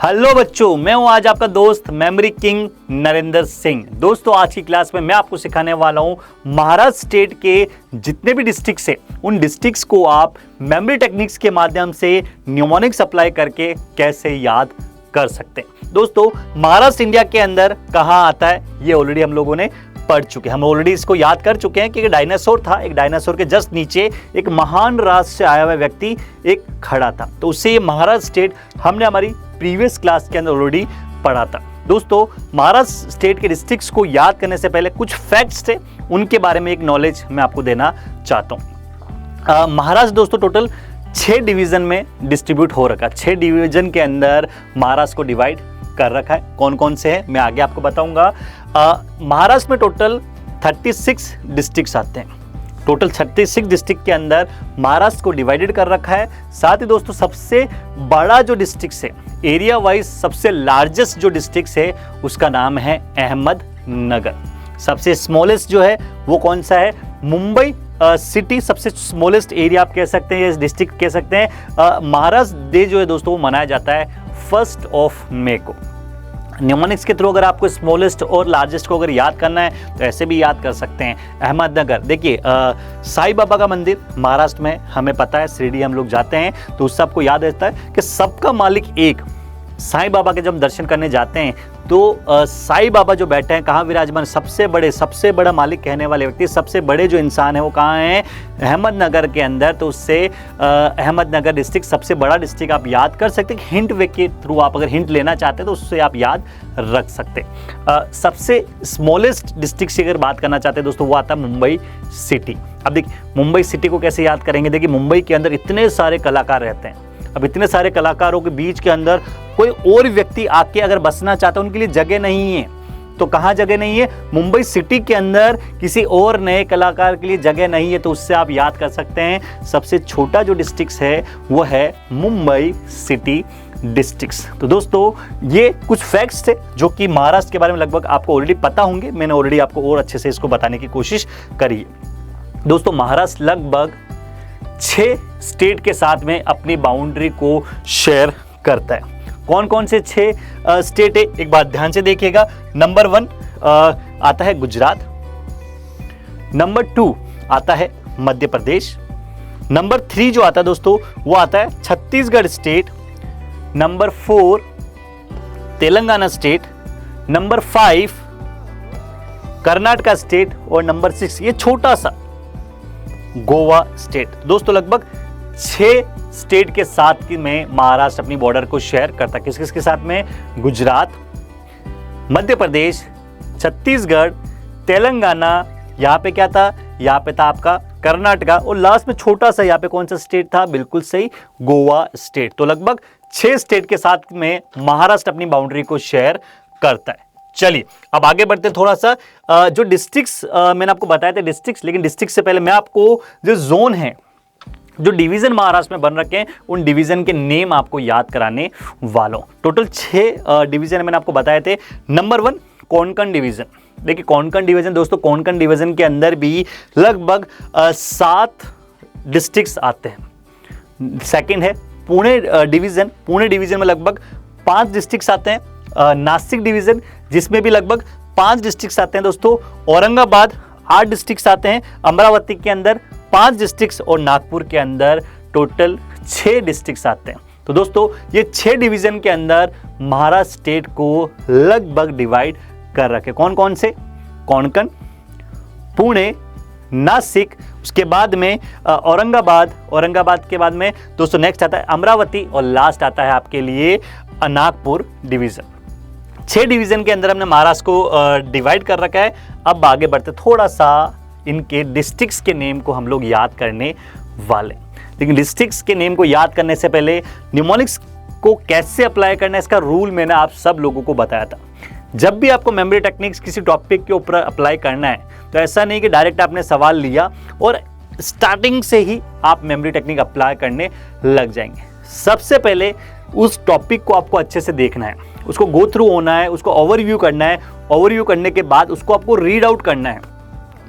Hello बच्चों, मैं हूं आज आपका दोस्त मेमोरी किंग नरेंद्र सिंह। दोस्तों, आज की क्लास में मैं आपको सिखाने वाला हूं महाराष्ट्र स्टेट के जितने भी डिस्ट्रिक्ट्स हैं उन डिस्ट्रिक्ट्स को आप मेमोरी टेक्निक्स के माध्यम से न्यूमोनिक्स अप्लाई करके कैसे याद कर सकते हैं। दोस्तों, महाराष्ट्र इंडिया के अंदर कहाँ आता है ये ऑलरेडी हम लोगों ने पढ़ चुके हैं। हम ऑलरेडी इसको याद कर चुके हैं कि एक डायनासोर था, एक डायनासोर के जस्ट नीचे एक महान राष्ट्र से आया हुआ व्यक्ति एक खड़ा था, तो उससे ये महाराष्ट्र स्टेट हमने हमारी प्रीवियस क्लास के अंदर ऑलरेडी पढ़ा था। दोस्तों, महाराष्ट्र स्टेट के डिस्ट्रिक्ट्स को याद करने से पहले कुछ फैक्ट्स थे, उनके बारे में एक नॉलेज मैं आपको देना चाहता हूँ। महाराष्ट्र दोस्तों टोटल 6 डिवीजन में डिस्ट्रीब्यूट हो रखा है। 6 डिवीजन के अंदर महाराष्ट्र को डिवाइड कर रखा है। कौन कौन से हैं मैं आगे आपको बताऊंगा। महाराष्ट्र में टोटल 36 डिस्ट्रिक्ट्स आते हैं। टोटल 36 डिस्ट्रिक्ट के अंदर महाराष्ट्र को डिवाइडेड कर रखा है। साथ ही दोस्तों, सबसे बड़ा जो डिस्ट्रिक्ट है, एरिया वाइज सबसे लार्जेस्ट जो डिस्ट्रिक्ट है उसका नाम है अहमदनगर। सबसे स्मॉलेस्ट जो है वो कौन सा है? मुंबई सिटी सबसे स्मॉलेस्ट एरिया आप कह सकते हैं, डिस्ट्रिक्ट कह सकते हैं। महाराष्ट्र डे जो है दोस्तों वो मनाया जाता है 1 मई को। न्यूमोनिक्स के थ्रू अगर आपको स्मॉलेस्ट और लार्जेस्ट को अगर याद करना है तो ऐसे भी याद कर सकते हैं। अहमदनगर, देखिए साईं बाबा का मंदिर महाराष्ट्र में हमें पता है, शिरडी हम लोग जाते हैं तो उससे आपको याद रहता है कि सबका मालिक एक। साईं बाबा के जब दर्शन करने जाते हैं तो साईं बाबा जो बैठे हैं कहाँ विराजमान? सबसे बड़ा मालिक कहने वाले व्यक्ति, सबसे बड़े जो इंसान है वो कहाँ हैं? अहमदनगर के अंदर। तो उससे अहमदनगर डिस्ट्रिक्ट सबसे बड़ा डिस्ट्रिक्ट आप याद कर सकते हैं। हिंट वे के थ्रू आप अगर हिंट लेना चाहते हैं तो उससे आप याद रख सकते हैं। सबसे स्मॉलेस्ट डिस्ट्रिक्ट से अगर बात करना चाहते हैं दोस्तों वो आता है मुंबई सिटी। अब देखिए मुंबई सिटी को कैसे याद करेंगे? देखिए मुंबई के अंदर इतने सारे कलाकार रहते हैं। अब इतने सारे कलाकारों के बीच के अंदर कोई और व्यक्ति आके अगर बसना चाहता है, उनके लिए जगह नहीं है। तो कहाँ जगह नहीं है? मुंबई सिटी के अंदर किसी और नए कलाकार के लिए जगह नहीं है। तो उससे आप याद कर सकते हैं सबसे छोटा जो डिस्ट्रिक्ट है वो है मुंबई सिटी डिस्ट्रिक्ट्स। तो दोस्तों, ये कुछ फैक्ट्स थे जो कि महाराष्ट्र के बारे में लगभग आपको ऑलरेडी पता होंगे। मैंने ऑलरेडी आपको और अच्छे से इसको बताने की कोशिश करी है। दोस्तों, महाराष्ट्र लगभग 6 स्टेट के साथ में अपनी बाउंड्री को शेयर करता है। कौन कौन से 6 स्टेट है एक बात ध्यान से देखिएगा। नंबर 1 आता है गुजरात, नंबर 2 आता है मध्य प्रदेश, नंबर 3 जो आता है दोस्तों वो आता है Chhattisgarh state, number 4 Telangana state, number 5 Karnataka state और नंबर 6 ये छोटा सा गोवा स्टेट। दोस्तों, लगभग 6 स्टेट के साथ में महाराष्ट्र अपनी बॉर्डर को शेयर करता है। किस किस के साथ में? गुजरात, मध्य प्रदेश, छत्तीसगढ़, तेलंगाना, यहाँ पे क्या था? यहाँ पे था आपका कर्नाटका, और लास्ट में छोटा सा यहाँ पे कौन सा स्टेट था? बिल्कुल सही, गोवा स्टेट। तो लगभग 6 स्टेट के साथ में महाराष्ट्र अपनी बाउंड्री को शेयर करता है। चलिए अब आगे बढ़ते थोड़ा सा। जो डिस्ट्रिक्ट्स मैंने आपको बताया था डिस्ट्रिक्ट्स, लेकिन डिस्ट्रिक्ट से पहले मैं आपको जो जोन है, जो डिवीजन महाराष्ट्र में बन रखे हैं, उन डिवीजन के नेम आपको याद कराने वालों। टोटल 6 डिवीजन मैंने आपको बताए थे। Number 1 Konkan division. देखिए कोंकण डिवीजन दोस्तों, कोंकण डिवीजन के अंदर भी लगभग 7 डिस्ट्रिक्ट्स आते हैं। सेकंड है पुणे डिवीजन। पुणे डिवीजन में लगभग 5 डिस्ट्रिक्ट्स आते हैं। नासिक डिवीजन जिसमें भी लगभग 5 डिस्ट्रिक्ट्स आते हैं दोस्तों। औरंगाबाद 8 डिस्ट्रिक्ट्स आते हैं। अमरावती के अंदर 5 डिस्ट्रिक्ट्स और नागपुर के अंदर टोटल 6 डिस्ट्रिक्ट्स आते हैं। तो दोस्तों, ये 6 डिवीजन के अंदर महाराष्ट्र स्टेट को लगभग डिवाइड कर रखे। कौन कौन से? कोंकण, पुणे, नासिक, उसके बाद में औरंगाबाद के बाद में दोस्तों नेक्स्ट आता है अमरावती, और लास्ट आता है आपके लिए नागपुर डिवीजन। 6 डिवीजन के अंदर हमने महाराष्ट्र को डिवाइड कर रखा है। अब आगे बढ़ते थोड़ा सा इनके डिस्ट्रिक्ट्स के नेम को हम लोग याद करने वाले। लेकिन डिस्ट्रिक्ट्स के नेम को याद करने से पहले न्यूमोनिक्स को कैसे अप्लाई करना है इसका रूल मैंने आप सब लोगों को बताया था। जब भी आपको मेमोरी टेक्निक्स किसी टॉपिक के ऊपर अप्लाई करना है तो ऐसा नहीं कि डायरेक्ट आपने सवाल लिया और स्टार्टिंग से ही आप मेमोरी टेक्निक अप्लाई करने लग जाएंगे। सबसे पहले उस टॉपिक को आपको अच्छे से देखना है, उसको गो थ्रू होना है, उसको ओवरव्यू करना है। ओवरव्यू करने के बाद उसको आपको रीड आउट करना है,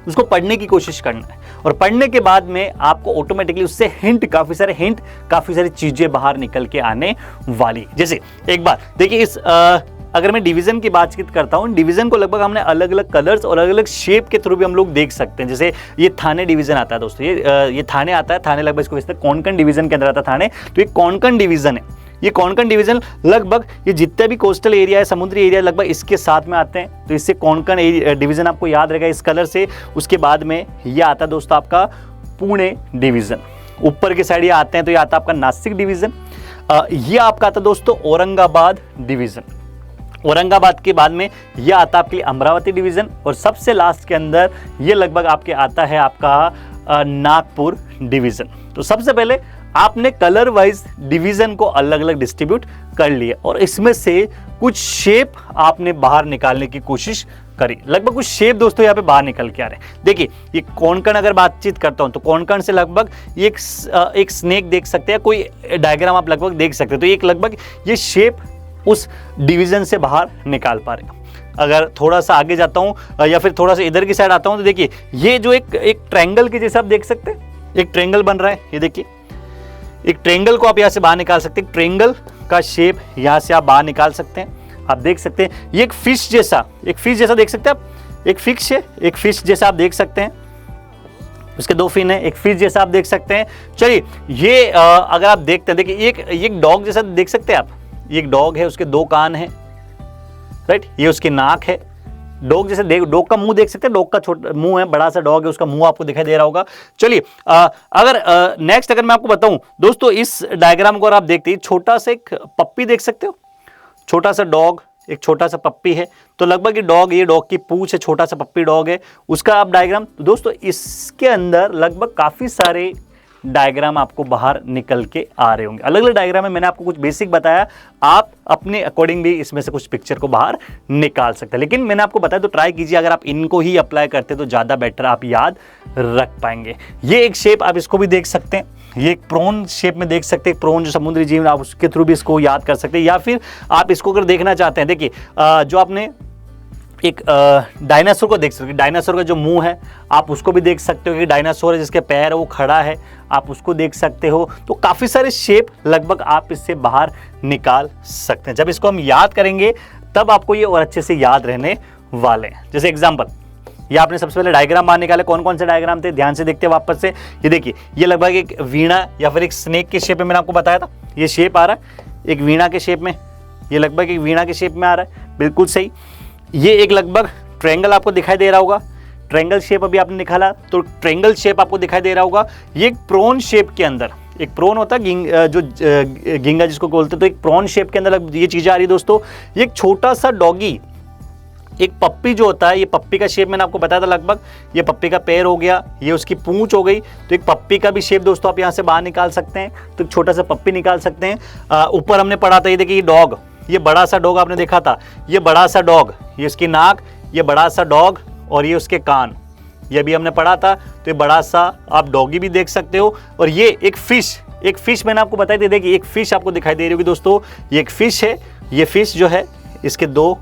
उसको पढ़ने की कोशिश करना है। और पढ़ने के बाद में आपको ऑटोमेटिकली उससे काफी सारी चीजें बाहर निकल के आने वाली। जैसे एक बार देखिए, इस अगर मैं डिवीजन की बातचीत करता हूँ, डिवीजन को लगभग हमने अलग अलग कलर्स और अलग अलग शेप के थ्रू भी हम लोग देख सकते हैं। जैसे ये थाने डिवीजन आता है दोस्तों, ये थाने आता है, थाने लगभग इसको कोंकण डिवीजन के अंदर आता है थाने, तो ये कोंकण डिवीजन है। ये कोंकण डिवीजन लगभग ये जितने भी कोस्टल एरिया है, समुद्री एरिया, लगभग इसके साथ में आते हैं। तो इससे कोंकण डिवीजन आपको याद रहेगा इस कलर से। उसके बाद में ये आता है दोस्तों आपका पुणे डिवीजन। ऊपर के साइड ये आते हैं तो ये आता है आपका नासिक डिवीजन। ये आपका आता है दोस्तों औरंगाबाद डिवीजन। औरंगाबाद के बाद में ये आता है आपके लिए अमरावती डिवीजन, और सबसे लास्ट के अंदर ये लगभग आपके आता है आपका नागपुर डिवीजन। तो सबसे पहले आपने कलर वाइज डिवीजन को अलग अलग डिस्ट्रीब्यूट कर लिया और इसमें से कुछ शेप आपने बाहर निकालने की कोशिश करी। लगभग कुछ शेप दोस्तों यहाँ पे बाहर निकल के आ रहे हैं। देखिए, ये कोंकण अगर बातचीत करता हूँ तो कोंकण से लगभग एक स्नेक देख सकते हैं, कोई डायग्राम आप लगभग देख सकते हैं। तो एक लगभग ये शेप उस डिवीजन से बाहर निकाल पा रहे हैं। अगर थोड़ा सा आगे जाता हूँ या फिर थोड़ा सा इधर की साइड आता हूँ तो देखिए, ये जो एक ट्रायंगल के जैसा आप देख सकते हैं, एक ट्रायंगल बन रहा है। ये देखिए, एक ट्रायंगल को आप यहाँ से बाहर निकाल सकते हैं। ट्रायंगल का शेप यहाँ से आप बाहर निकाल सकते हैं। आप देख सकते हैं ये एक फिश जैसा देख सकते हैं आप, एक फिश जैसा आप देख सकते हैं। उसके दो फिन है, एक फिश जैसा आप देख सकते हैं। चलिए, ये अगर आप देखते हैं, देखिए एक डॉग जैसा देख सकते हैं आप। ये एक डॉग है, उसके दो कान हैं, राइट, ये उसकी नाक है। डॉग जैसे डॉग का मुंह देख सकते हैं, डॉग का छोटा मुंह है, बड़ा सा डॉग है, उसका मुंह आपको दिखाई दे रहा होगा। चलिए, अगर नेक्स्ट अगर मैं आपको बताऊं दोस्तों, इस डायग्राम को अगर आप देखते हैं, छोटा सा एक पप्पी देख सकते हो, छोटा सा डॉग, एक छोटा सा पप्पी है। तो लगभग ये डॉग की पूंछ है, छोटा सा पप्पी डॉग है, उसका आप डायग्राम। तो दोस्तों इसके अंदर लगभग काफी सारे डायग्राम आपको बाहर निकल के आ रहे होंगे। अलग अलग डायग्राम में मैंने आपको कुछ बेसिक बताया, आप अपने अकॉर्डिंग भी इसमें से कुछ पिक्चर को बाहर निकाल सकते हैं। लेकिन मैंने आपको बताया तो ट्राई कीजिए, अगर आप इनको ही अप्लाई करते तो ज़्यादा बेटर आप याद रख पाएंगे। ये एक शेप आप इसको भी देख सकते हैं, ये एक प्रोन शेप में देख सकते हैं। प्रोन जो समुद्री जीव, आप उसके थ्रू भी इसको याद कर सकते हैं। या फिर आप इसको अगर देखना चाहते हैं, देखिए जो आपने एक डायनासोर को देख सकते हो, डायनासोर का जो मुंह है आप उसको भी देख सकते हो कि डायनासोर है जिसके पैर है वो खड़ा है, आप उसको देख सकते हो। तो काफ़ी सारे शेप लगभग आप इससे बाहर निकाल सकते हैं। जब इसको हम याद करेंगे तब आपको ये और अच्छे से याद रहने वाले हैं। जैसे एग्जाम्पल, ये आपने सबसे पहले डायग्राम बाहर निकाले, कौन कौन से डायग्राम थे ध्यान से देखते हैं वापस से। ये देखिए, ये लगभग एक वीणा या फिर एक स्नेक के शेप में मैंने आपको बताया था, ये शेप आ रहा है एक वीणा के शेप में, ये लगभग एक वीणा के शेप में आ रहा है, बिल्कुल सही। ये एक लगभग ट्रायंगल आपको दिखाई दे रहा होगा, ट्रायंगल शेप अभी आपने निकाला तो ट्रायंगल शेप आपको दिखाई दे रहा होगा। ये एक प्रोन शेप के अंदर, एक प्रोन होता है जो गिंगा जिसको बोलते हैं, तो एक प्रोन शेप के अंदर ये चीज़ें आ रही दोस्तों। ये एक छोटा सा डॉगी, एक पप्पी जो होता है, ये पप्पी का शेप मैंने आपको बताया था लगभग, ये पप्पी का पैर हो गया, ये उसकी पूंछ हो गई। तो एक पप्पी का भी शेप दोस्तों आप यहाँ से बाहर निकाल सकते हैं, तो एक छोटा सा पप्पी निकाल सकते हैं। ऊपर हमने पढ़ा था, ये देखिए, ये डॉग, ये बड़ा सा डॉग आपने देखा था, ये बड़ा सा डॉग, ये उसकी नाक, ये बड़ा सा डॉग और ये उसके कान, ये भी हमने पढ़ा था। तो ये बड़ा सा आप डॉगी भी देख सकते हो। और ये एक फिश मैंने आपको बताई थी, देखिए एक फिश आपको दिखाई दे रही होगी दोस्तों, ये एक फिश है। ये फिश जो है इसके दो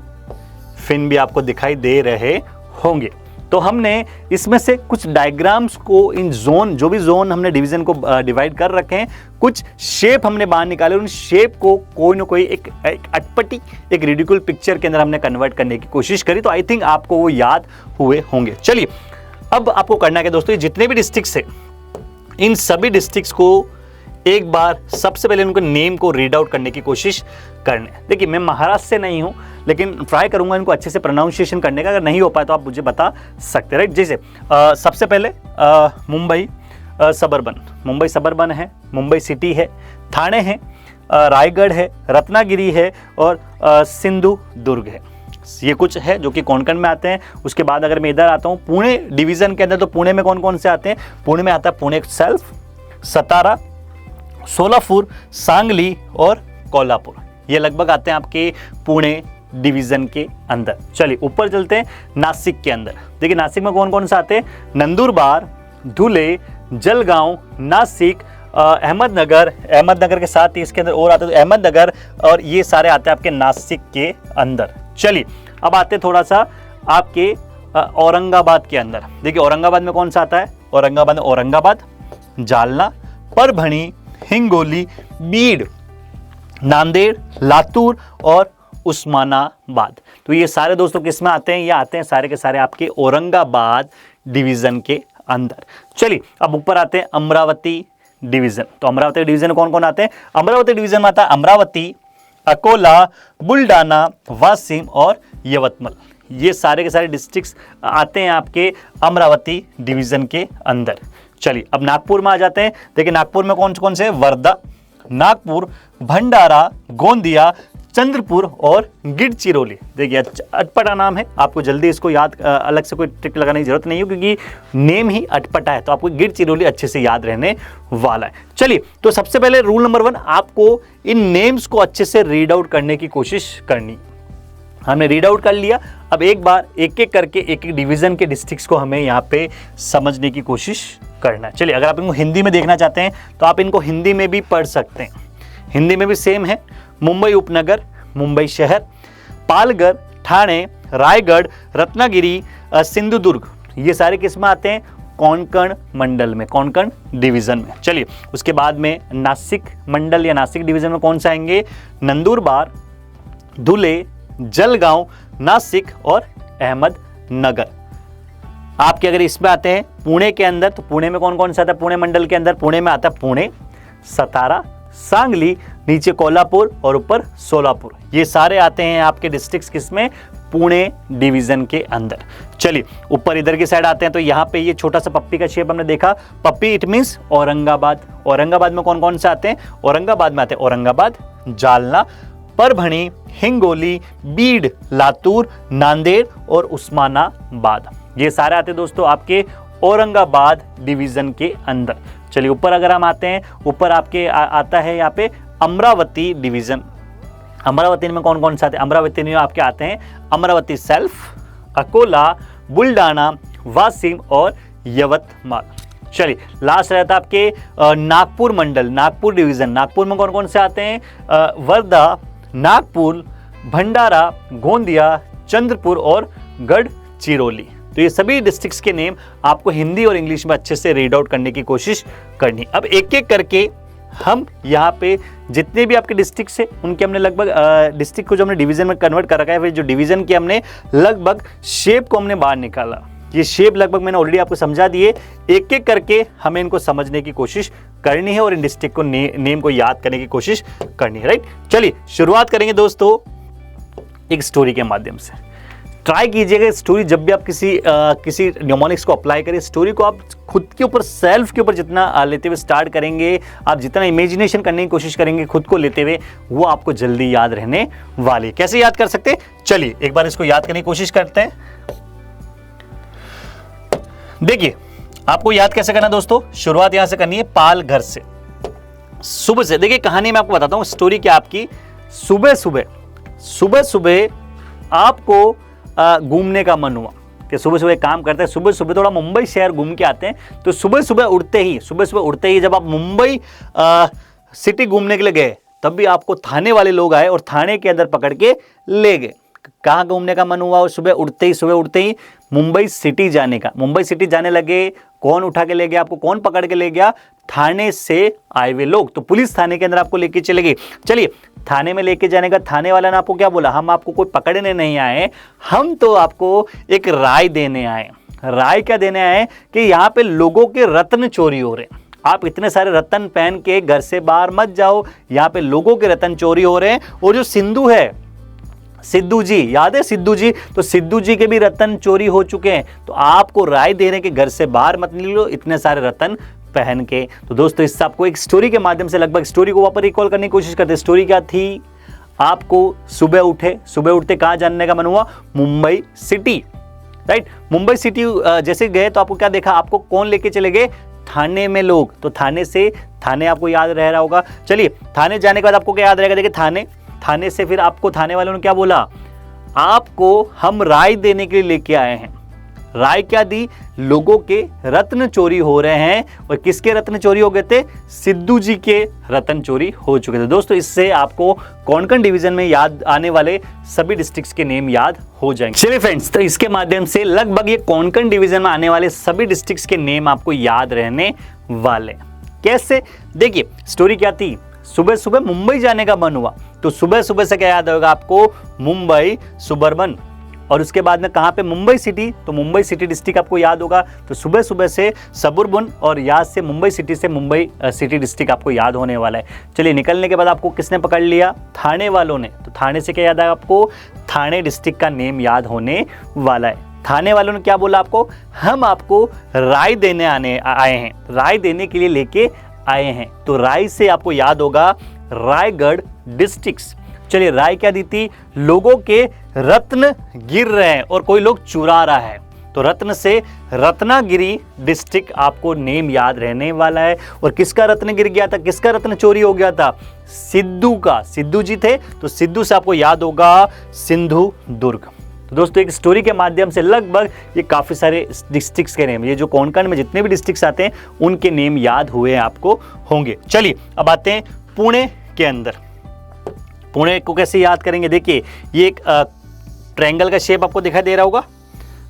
फिन भी आपको दिखाई दे रहे होंगे। तो हमने इसमें से कुछ डायग्राम्स को, इन जोन, जो भी जोन हमने डिवीजन को डिवाइड कर रखे हैं, कुछ शेप हमने बाहर निकाले, उन शेप को कोई ना कोई एक अटपटी, एक रिडिकुल पिक्चर के अंदर हमने कन्वर्ट करने की कोशिश करी। तो आई थिंक आपको वो याद हुए होंगे। चलिए, अब आपको करना है दोस्तों, जितने भी डिस्ट्रिक्ट्स है, इन सभी डिस्ट्रिक्ट्स को एक बार सबसे पहले उनके नेम को रीड आउट करने की कोशिश करने। देखिए, मैं महाराष्ट्र से नहीं हूँ, लेकिन ट्राई करूंगा इनको अच्छे से प्रोनाउंसिएशन करने का। अगर नहीं हो पाए तो आप मुझे बता सकते हैं, राइट। जैसे सबसे पहले मुंबई सबर्बन है, मुंबई सिटी है, थाने है, रायगढ़ है, रत्नागिरी है और सिंधु दुर्ग है। ये कुछ है जो कि कोंकण में आते हैं। उसके बाद अगर मैं इधर आता हूँ पुणे डिवीजन के अंदर, तो पुणे में कौन कौन से आते हैं? पुणे में आता है पुणे सेल्फ, सतारा, सोलापुर, सांगली और कोल्हापुर। ये लगभग आते हैं आपके पुणे डिवीजन के अंदर। चलिए ऊपर चलते हैं नासिक के अंदर। देखिए नासिक में कौन कौन से आते हैं? नंदुरबार, धुले, जलगांव, नासिक, अहमदनगर के साथ ही इसके अंदर और आते हैं अहमदनगर, और ये सारे आते हैं आपके नासिक के अंदर। चलिए अब आते हैं थोड़ा सा आपके औरंगाबाद के अंदर। देखिए औरंगाबाद में कौन सा आता है? औरंगाबाद औरंगाबाद, जालना, परभणी, हिंगोली, बीड, नांदेड़, लातूर और उस्मानाबाद। तो ये सारे दोस्तों किस में आते हैं? ये आते हैं सारे के सारे आपके औरंगाबाद डिवीजन के अंदर। चलिए अब ऊपर आते हैं अमरावती डिवीजन। तो अमरावती डिवीजन कौन कौन आते हैं? अमरावती डिवीजन में आता है अमरावती, अकोला, बुल्डाना, वाशिम और यवतमाल। ये सारे के सारे डिस्ट्रिक्ट्स आते हैं आपके अमरावती डिवीजन के अंदर। चलिए अब नागपुर में आ जाते हैं। देखिए नागपुर में कौन कौन से? वर्धा, नागपुर, भंडारा, गोंदिया, चंद्रपुर और गिढ़चिरौली। देखिए अटपटा नाम है, आपको जल्दी इसको याद अलग से कोई ट्रिक लगाने की जरूरत नहीं है क्योंकि नेम ही अटपटा है, तो आपको गिढ़चिरौली अच्छे से याद रहने वाला है। चलिए तो सबसे पहले रूल नंबर 1, आपको इन नेम्स को अच्छे से रीड आउट करने की कोशिश करनी। हमने रीड आउट कर लिया, अब एक बार एक एक करके एक एक डिवीजन के डिस्ट्रिक्ट्स को हमें यहाँ पे समझने की कोशिश करना है। चलिए अगर आप इनको हिंदी में देखना चाहते हैं तो आप इनको हिंदी में भी पढ़ सकते हैं, हिंदी में भी सेम है। मुंबई उपनगर, मुंबई शहर, पालघर, ठाणे, रायगढ़, रत्नागिरी, सिंधुदुर्ग, ये सारे किस में आते हैं? कोंकण मंडल में, कोंकण डिवीजन में। चलिए उसके बाद में नासिक मंडल या नासिक डिवीजन में कौन से आएंगे? नंदुरबार, धुले, जलगांव, नासिक और अहमदनगर। आपके अगर इसमें आते हैं पुणे के अंदर, तो पुणे में कौन कौन सा आता है? पुणे मंडल के अंदर पुणे में आता है पुणे, सतारा, सांगली, नीचे कोल्हापुर और ऊपर सोलापुर। ये सारे आते हैं आपके डिस्ट्रिक्ट्स किसमें? पुणे डिवीजन के अंदर। चलिए ऊपर इधर की साइड आते हैं, तो यहाँ पे ये छोटा सा पप्पी का शेप हमने देखा, पप्पी इट मींस औरंगाबाद। औरंगाबाद में कौन कौन से आते हैं? औरंगाबाद में आते हैं औरंगाबाद, जालना, परभणी, हिंगोली, बीड, लातूर, नांदेड़ और उस्मानाबाद। ये सारे आते हैं दोस्तों आपके औरंगाबाद डिवीजन के अंदर। चलिए ऊपर अगर हम आते हैं, ऊपर आपके आता है यहाँ पे अमरावती डिवीजन। अमरावती में कौन कौन से आते हैं? अमरावती में आपके आते हैं अमरावती सेल्फ, अकोला, बुल्डाना, वाशिम और यवतमाल। चलिए लास्ट रहता है आपके नागपुर मंडल, नागपुर डिवीजन। नागपुर में कौन कौन से आते हैं? वर्धा, नागपुर, भंडारा, गोंदिया, चंद्रपुर और गढ़चिरौली। तो ये सभी डिस्ट्रिक्ट्स के नेम आपको हिंदी और इंग्लिश में अच्छे से रीड आउट करने की कोशिश करनी। अब एक एक करके हम यहाँ पे जितने भी आपके डिस्ट्रिक्ट्स हैं उनके हमने लगभग डिस्ट्रिक्ट को जो हमने डिवीजन में कन्वर्ट कर रखा है, फिर जो डिवीजन के हमने लगभग शेप को हमने बाहर निकाला। ये शेप लगभग मैंने ऑलरेडी आपको समझा दिए। एक एक करके हमें इनको समझने की कोशिश करनी है और इन डिस्ट्रिक्ट को नेम को याद करने की कोशिश करनी है, राइट। चलिए शुरुआत करेंगे दोस्तों एक स्टोरी के माध्यम से। ट्राई कीजिएगा स्टोरी जब भी आप किसी न्यूमोनिक्स को अप्लाई करें, स्टोरी को आप खुद के ऊपर, सेल्फ के ऊपर जितना लेते हुए स्टार्ट करेंगे, आप जितना इमेजिनेशन करने की कोशिश करेंगे खुद को लेते हुए, वो आपको जल्दी याद रहने वाली। कैसे याद कर सकते हैं? चलिए एक बार इसको याद करने की कोशिश करते हैं। देखिए आपको याद कैसे करना दोस्तों, शुरुआत यहां से करनी है पालघर से, सुबह से। देखिए कहानी मैं आपको बताता हूं, स्टोरी क्या आपकी, सुबह सुबह आपको घूमने का मन हुआ कि सुबह सुबह काम करते हैं, सुबह सुबह थोड़ा मुंबई शहर घूम के आते हैं। तो सुबह सुबह उठते ही जब आप मुंबई सिटी घूमने के लिए गए, तब भी आपको थाने वाले लोग आए और थाने के अंदर पकड़ के ले गए। कहाँ घूमने का मन हुआ? और सुबह उठते ही मुंबई सिटी जाने का। मुंबई सिटी जाने लगे, कौन उठा के ले गया आपको, कौन पकड़ के ले गया? थाने से आए हुए लोग। तो पुलिस थाने के अंदर आपको लेके चले गए। चलिए थाने में लेके जाने का थाने वाला ने आपको क्या बोला? हम आपको कोई पकड़ने नहीं आए, हम तो आपको एक राय देने आए। राय क्या देने आए? कि यहाँ पे लोगों के रत्न चोरी हो रहे हैं, आप इतने सारे रत्न पहन के घर से बाहर मत जाओ, यहाँ पे लोगों के रत्न चोरी हो रहे हैं। और जो सिंधु है, सिद्धू जी, याद है सिद्धू जी? तो सिद्धू जी के भी रत्न चोरी हो चुके हैं। तो आपको राय दे रहे हैं कि घर से बाहर मत निकलो इतने सारे रत्न पहन के। तो दोस्तों इससे आपको एक स्टोरी के माध्यम से लगभग स्टोरी को वापस रिकॉल करने की कोशिश करते हैं। स्टोरी क्या थी? आपको सुबह उठते कहाँ जानने का मन हुआ? Mumbai city, right. Mumbai city जैसे गए तो आपको क्या देखा? आपको कौन लेके चले गए? थाने में लोग। तो थाने आपको याद रह रहा होगा। चलिए थाने जाने के बाद आपको क्या याद रहेगा? देखिए थाने से फिर आपको थाने वालों ने क्या बोला? आपको हम राय देने के लिए लेके आए हैं। राय क्या दी, लोगों के रत्न चोरी हो रहे हैं। और किसके रत्न चोरी हो गए थे, सिद्धू जी के रत्न चोरी हो चुके थे। दोस्तों इससे आपको कोंकण डिवीजन में याद आने वाले सभी डिस्ट्रिक्ट्स के नेम याद हो जाएंगे। चलिए फ्रेंड्स, तो इसके माध्यम से लगभग ये कोंकण डिवीजन में आने वाले सभी डिस्ट्रिक्ट्स के नेम आपको याद रहने वाले। कैसे, देखिए स्टोरी क्या थी, सुबह सुबह मुंबई जाने का मन हुआ, तो सुबह सुबह से क्या याद होगा आपको, मुंबई सुबर्बन। और उसके बाद में कहाँ पे, मुंबई सिटी, तो मुंबई सिटी डिस्ट्रिक्ट आपको याद होगा। तो सुबह सुबह से सबुर्बन और याद से मुंबई सिटी से मुंबई सिटी डिस्ट्रिक्ट आपको याद होने वाला है। चलिए निकलने के बाद आपको किसने पकड़ लिया, थाने वालों ने। तो थाने से क्या याद है आपको, थाने डिस्ट्रिक्ट का नेम याद होने वाला है। थाने वालों ने क्या बोला आपको, हम आपको राय देने आए हैं, राय देने के लिए लेके आए हैं। तो राय से आपको याद होगा रायगढ़ डिस्ट्रिक्ट। चलिए राय क्या दी थी, लोगों के रत्न गिर रहे हैं और कोई लोग चुरा रहा है। तो रत्न से रत्नागिरी डिस्ट्रिक्ट आपको नेम याद रहने वाला है। और किसका रत्न गिर गया था, किसका रत्न चोरी हो गया था, सिद्धू का। सिद्धू जी थे, तो सिद्धू से आपको याद होगा सिंधु दुर्ग। तो दोस्तों एक स्टोरी के माध्यम से लगभग ये काफ़ी सारे डिस्ट्रिक्ट्स के नेम, ये जो कोंकण में जितने भी डिस्ट्रिक्ट्स आते हैं उनके नेम याद हुए आपको होंगे। चलिए अब आते हैं पुणे के अंदर। पुणे को कैसे याद करेंगे, देखिए ये एक ट्रायंगल का शेप आपको दिखाई दे रहा होगा,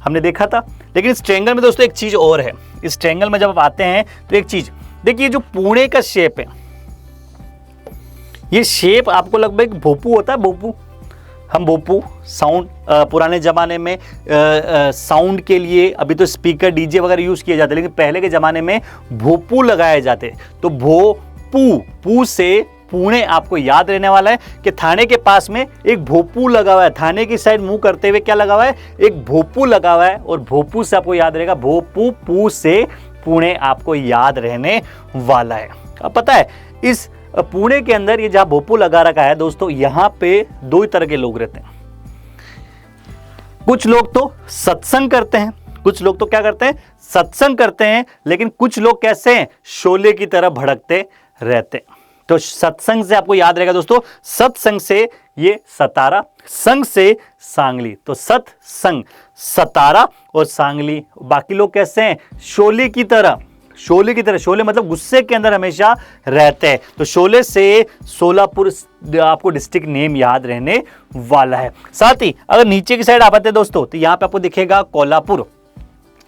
हमने देखा था। लेकिन इस ट्रायंगल में दोस्तों एक चीज़ और है, इस ट्रायंगल में जब आप आते हैं तो एक चीज़ देखिए, जो पुणे का शेप है, ये शेप आपको लगभग भोपू होता है, भोपू। हम भोपू साउंड पुराने ज़माने में साउंड के लिए, अभी तो स्पीकर डीजे वगैरह यूज़ किए जाते हैं, लेकिन पहले के ज़माने में भोपू लगाए जाते। तो भोपू, पू से पुणे आपको याद रहने वाला है कि थाने के पास में एक भोपू लगा हुआ है, थाने की साइड मुंह करते हुए क्या लगा हुआ है, एक भोपू लगा हुआ है। और भोपू से आपको याद रहेगा, भोपू, पू से पुणे आपको याद रहने वाला है। अब पता है इस पुणे के अंदर ये जहां भोपू लगा रखा है दोस्तों, यहां पे दो ही तरह के लोग रहते हैं। कुछ लोग तो सत्संग करते हैं, कुछ लोग तो क्या करते हैं, सत्संग करते हैं। लेकिन कुछ लोग कैसे हैं, शोले की तरह भड़कते रहते हैं। तो सत्संग से आपको याद रहेगा दोस्तों, सत्संग से ये सतारा, संग से सांगली। तो सत्संग, सतारा और सांगली। बाकी लोग कैसे हैं, शोले की तरह, शोले की तरह, शोले मतलब गुस्से के अंदर हमेशा रहते हैं। तो शोले से सोलापुर आपको डिस्ट्रिक्ट नेम याद रहने वाला है। साथ ही अगर नीचे की साइड आप आते हैं दोस्तों, तो यहां पे आपको दिखेगा कोल्हापुर।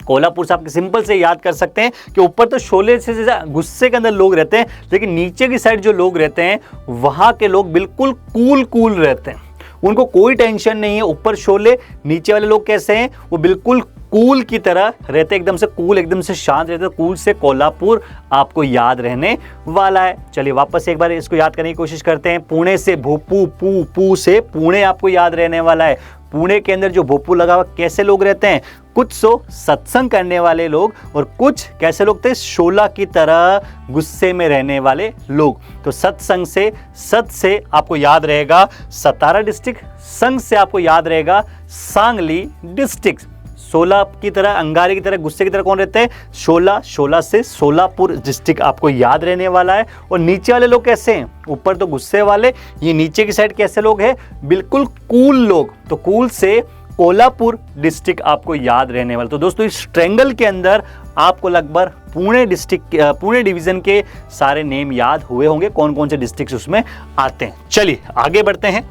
कोल्हापुर से आप सिंपल से याद कर सकते हैं कि ऊपर तो शोले से गुस्से के अंदर लोग रहते हैं, लेकिन नीचे की साइड जो लोग रहते हैं वहां के लोग बिल्कुल कूल रहते हैं, उनको कोई टेंशन नहीं है। ऊपर शोले, नीचे वाले लोग कैसे हैं, वो बिल्कुल कूल की तरह रहते, एकदम से कूल, एकदम से शांत रहते। कूल से कोल्हापुर आपको याद रहने वाला है। चलिए वापस एक बार इसको याद करने की कोशिश करते हैं। पुणे से भोपू, पू से पुणे आपको याद रहने वाला है। पुणे के अंदर जो भोपू लगा हुआ, कैसे लोग रहते हैं, कुछ सत्संग करने वाले लोग और कुछ कैसे लोग थे, शोला की तरह गुस्से में रहने वाले लोग। तो सत्संग से, सत से आपको याद रहेगा सतारा डिस्ट्रिक्ट, संग से आपको याद रहेगा सांगली डिस्ट्रिक्ट। शोला की तरह, अंगारे की तरह, गुस्से की तरह कौन रहते हैं, शोला। शोला से सोलापुर डिस्ट्रिक्ट आपको याद रहने वाला है। और नीचे वाले लोग कैसे हैं, ऊपर तो गुस्से वाले, ये नीचे की साइड कैसे लोग हैं, बिल्कुल कूल लोग। तो कूल से कोल्हापुर डिस्ट्रिक्ट आपको याद रहने वाला। तो दोस्तों इस ट्रायंगल के अंदर आपको लगभग पुणे डिस्ट्रिक्ट, पुणे डिवीजन के सारे नेम याद हुए होंगे, कौन कौन से डिस्ट्रिक्ट उसमें आते हैं। चलिए आगे बढ़ते हैं।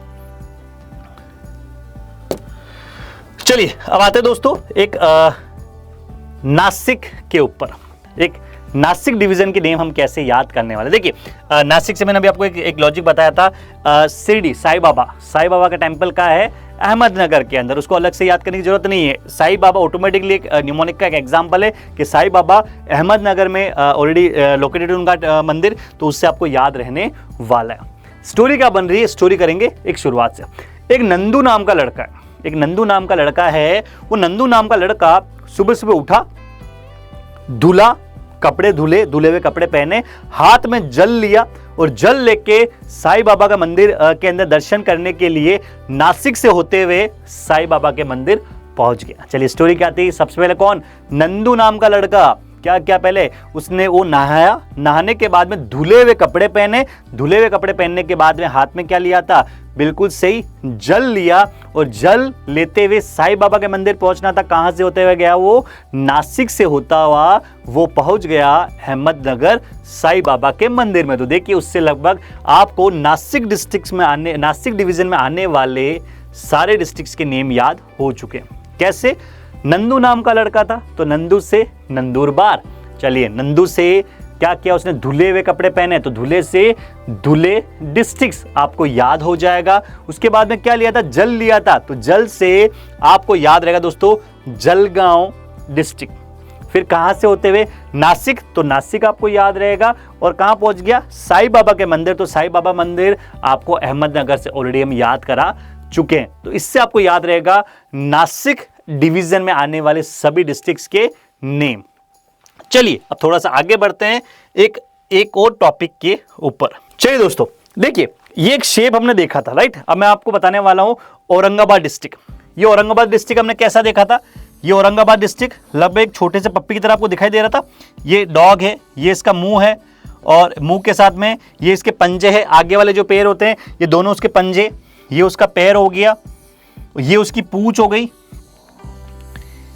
चलिए अब आते हैं दोस्तों एक नासिक के ऊपर। एक नासिक डिवीजन के नेम हम कैसे याद करने वाले। देखिए नासिक से मैंने अभी आपको एक लॉजिक बताया था। शिरडी साईं बाबा का टेम्पल का है अहमदनगर के अंदर, उसको अलग से याद करने की जरूरत नहीं है। साईं बाबा ऑटोमेटिकली एक न्यूमोनिक का एक एग्जाम्पल है कि साईं बाबा अहमदनगर में ऑलरेडी लोकेटेड उनका मंदिर, तो उससे आपको याद रहने वाला है। स्टोरी क्या बन रही है, स्टोरी करेंगे एक शुरुआत से। एक नंदू नाम का लड़का है, एक नंदू नाम का लड़का है। वो नंदू नाम का लड़का सुबह सुबह उठा, धुला, कपड़े धुले हुए कपड़े पहने, हाथ में जल लिया और जल लेके साईं बाबा का मंदिर के अंदर दर्शन करने के लिए नासिक से होते हुए साईं बाबा के मंदिर पहुंच गया। चलिए स्टोरी क्या थी, सबसे पहले कौन, नंदू नाम का लड़का क्या क्या पहले उसने वो नहाया, नहाने के बाद में धुले हुए कपड़े पहने, धुले हुए कपड़े पहनने के बाद में हाथ में क्या लिया था, बिल्कुल सही, जल लिया। और जल लेते हुए साईं बाबा के मंदिर पहुंचना था। कहां से होते हुए गया वो, नासिक से होता हुआ वो पहुंच गया अहमदनगर साईं बाबा के मंदिर में। तो देखिए उससे लगभग आपको नासिक डिस्ट्रिक्ट में आने, नासिक डिवीजन में आने वाले सारे डिस्ट्रिक्ट्स के नेम याद हो चुके हैं। कैसे, नंदू नाम का लड़का था तो नंदू से नंदुरबार। चलिए, नंदू से क्या किया उसने, धुले हुए कपड़े पहने तो धुले से धुले डिस्ट्रिक्ट्स आपको याद हो जाएगा। उसके बाद में क्या लिया था, जल लिया था तो जल से आपको याद रहेगा दोस्तों जलगांव डिस्ट्रिक्ट। फिर कहां से होते हुए, नासिक, तो नासिक आपको याद रहेगा। और कहां पहुंच गया, साईं बाबा के मंदिर, तो साईं बाबा मंदिर आपको अहमदनगर से ऑलरेडी हम याद करा चुके हैं। तो इससे आपको याद रहेगा नासिक डिवीजन में आने वाले सभी डिस्ट्रिक्ट्स के नेम। चलिए अब थोड़ा सा आगे बढ़ते हैं एक और टॉपिक के ऊपर। चलिए दोस्तों, देखिए ये एक शेप हमने देखा था, राइट। अब मैं आपको बताने वाला हूं औरंगाबाद डिस्ट्रिक्ट। ये औरंगाबाद डिस्ट्रिक्ट हमने कैसा देखा था, ये औरंगाबाद डिस्ट्रिक्ट लगभग एक छोटे से पप्पी की तरह आपको दिखाई दे रहा था। ये डॉग है, ये इसका मुंह है और मुंह के साथ में ये इसके पंजे है, आगे वाले जो पैर होते हैं ये दोनों उसके पंजे, ये उसका पैर हो गया, ये उसकी पूंछ हो गई।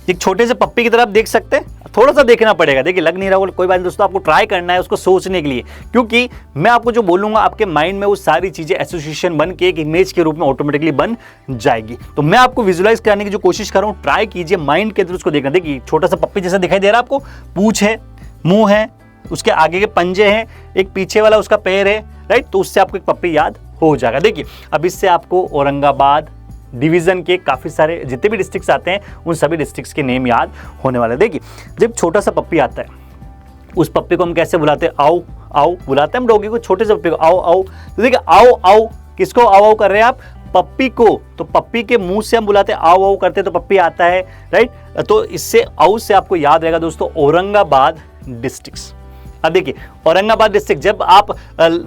एक छोटे से पप्पी की तरह आप देख सकते हैं, थोड़ा सा देखना पड़ेगा। देखिए लग नहीं रहा होगा, कोई बात नहीं दोस्तों, आपको ट्राई करना है उसको सोचने के लिए, क्योंकि मैं आपको जो बोलूंगा आपके माइंड में वो सारी चीजें एसोसिएशन बन के एक इमेज के रूप में ऑटोमेटिकली बन जाएगी। तो मैं आपको विजुलाइज करने की जो कोशिश कर रहा हूं, ट्राई कीजिए माइंड के अंदर उसको देखना। देखिए छोटा सा पप्पी जैसा दिखाई दे रहा है आपको, पूंछ है, मुंह है, उसके आगे के पंजे हैं, एक पीछे वाला उसका पैर है, राइट। तो उससे आपको एक पप्पी याद हो जाएगा। देखिए अब इससे आपको औरंगाबाद डिवीजन के काफी सारे जितने भी डिस्ट्रिक्ट्स आते हैं उन सभी डिस्ट्रिक्ट्स के नेम याद होने वाले। देखिए जब छोटा सा पप्पी आता है, उस पप्पी को हम कैसे बुलाते हैं, आओ आओ बुलाते हैं हम डॉगी को, छोटे से पप्पी को आओ आओ। तो देखिए आओ आओ, किसको आओ आओ कर रहे हैं आप, पप्पी को। तो पप्पी के मुंह से हम बुलाते हैं, आओ आओ करते हैं तो पप्पी आता है, राइट। तो इससे आओ से आपको याद रहेगा दोस्तों औरंगाबाद डिस्ट्रिक्ट्स। अब देखिए औरंगाबाद डिस्ट्रिक्ट जब आप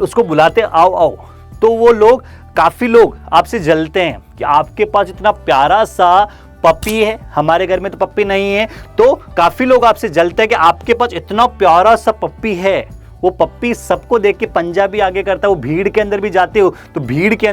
उसको बुलाते हैं आओ आओ, तो वो लोग, काफी लोग आपसे जलते हैं कि आपके पास इतना प्यारा सा पप्पी है, हमारे घर में तो पप्पी नहीं है। तो काफी लोग आपसे जलते हैं कि आपके पास इतना प्यारा सा पप्पी है। वो पप्पी सबको देख के पंजा भी आगे करता है। वो भीड़ के अंदर भी जाते हो तो भीड़ के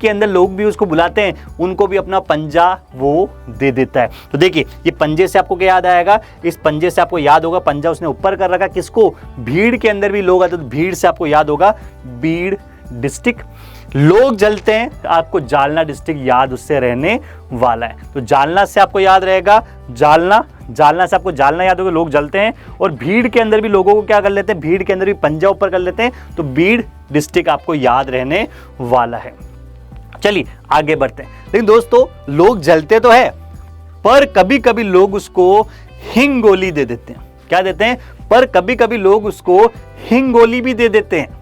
अंदर लोग भी उसको बुलाते हैं, उनको भी अपना पंजा वो दे देता है। तो देखिए ये पंजे से आपको क्या याद आएगा, इस पंजे से आपको याद होगा, पंजा उसने ऊपर कर रखा किसको, भीड़ के अंदर भी लोग आते, तो भीड़ से आपको याद होगा भीड़ डिस्ट्रिक्ट। लोग जलते हैं, आपको जालना डिस्ट्रिक्ट याद उससे रहने वाला है। तो जालना से आपको याद रहेगा जालना, जालना से आपको जालना याद होगा, लोग जलते हैं। और भीड़ के अंदर भी लोगों को क्या कर लेते हैं, भीड़ के अंदर भी पंजा ऊपर कर लेते हैं, तो भीड़ डिस्ट्रिक्ट आपको याद रहने वाला है। चलिए आगे बढ़ते हैं। लेकिन दोस्तों लोग जलते तो है, पर कभी कभी लोग उसको हिंगोली दे देते हैं। क्या देते हैं, पर कभी कभी लोग उसको हिंगोली भी दे देते हैं,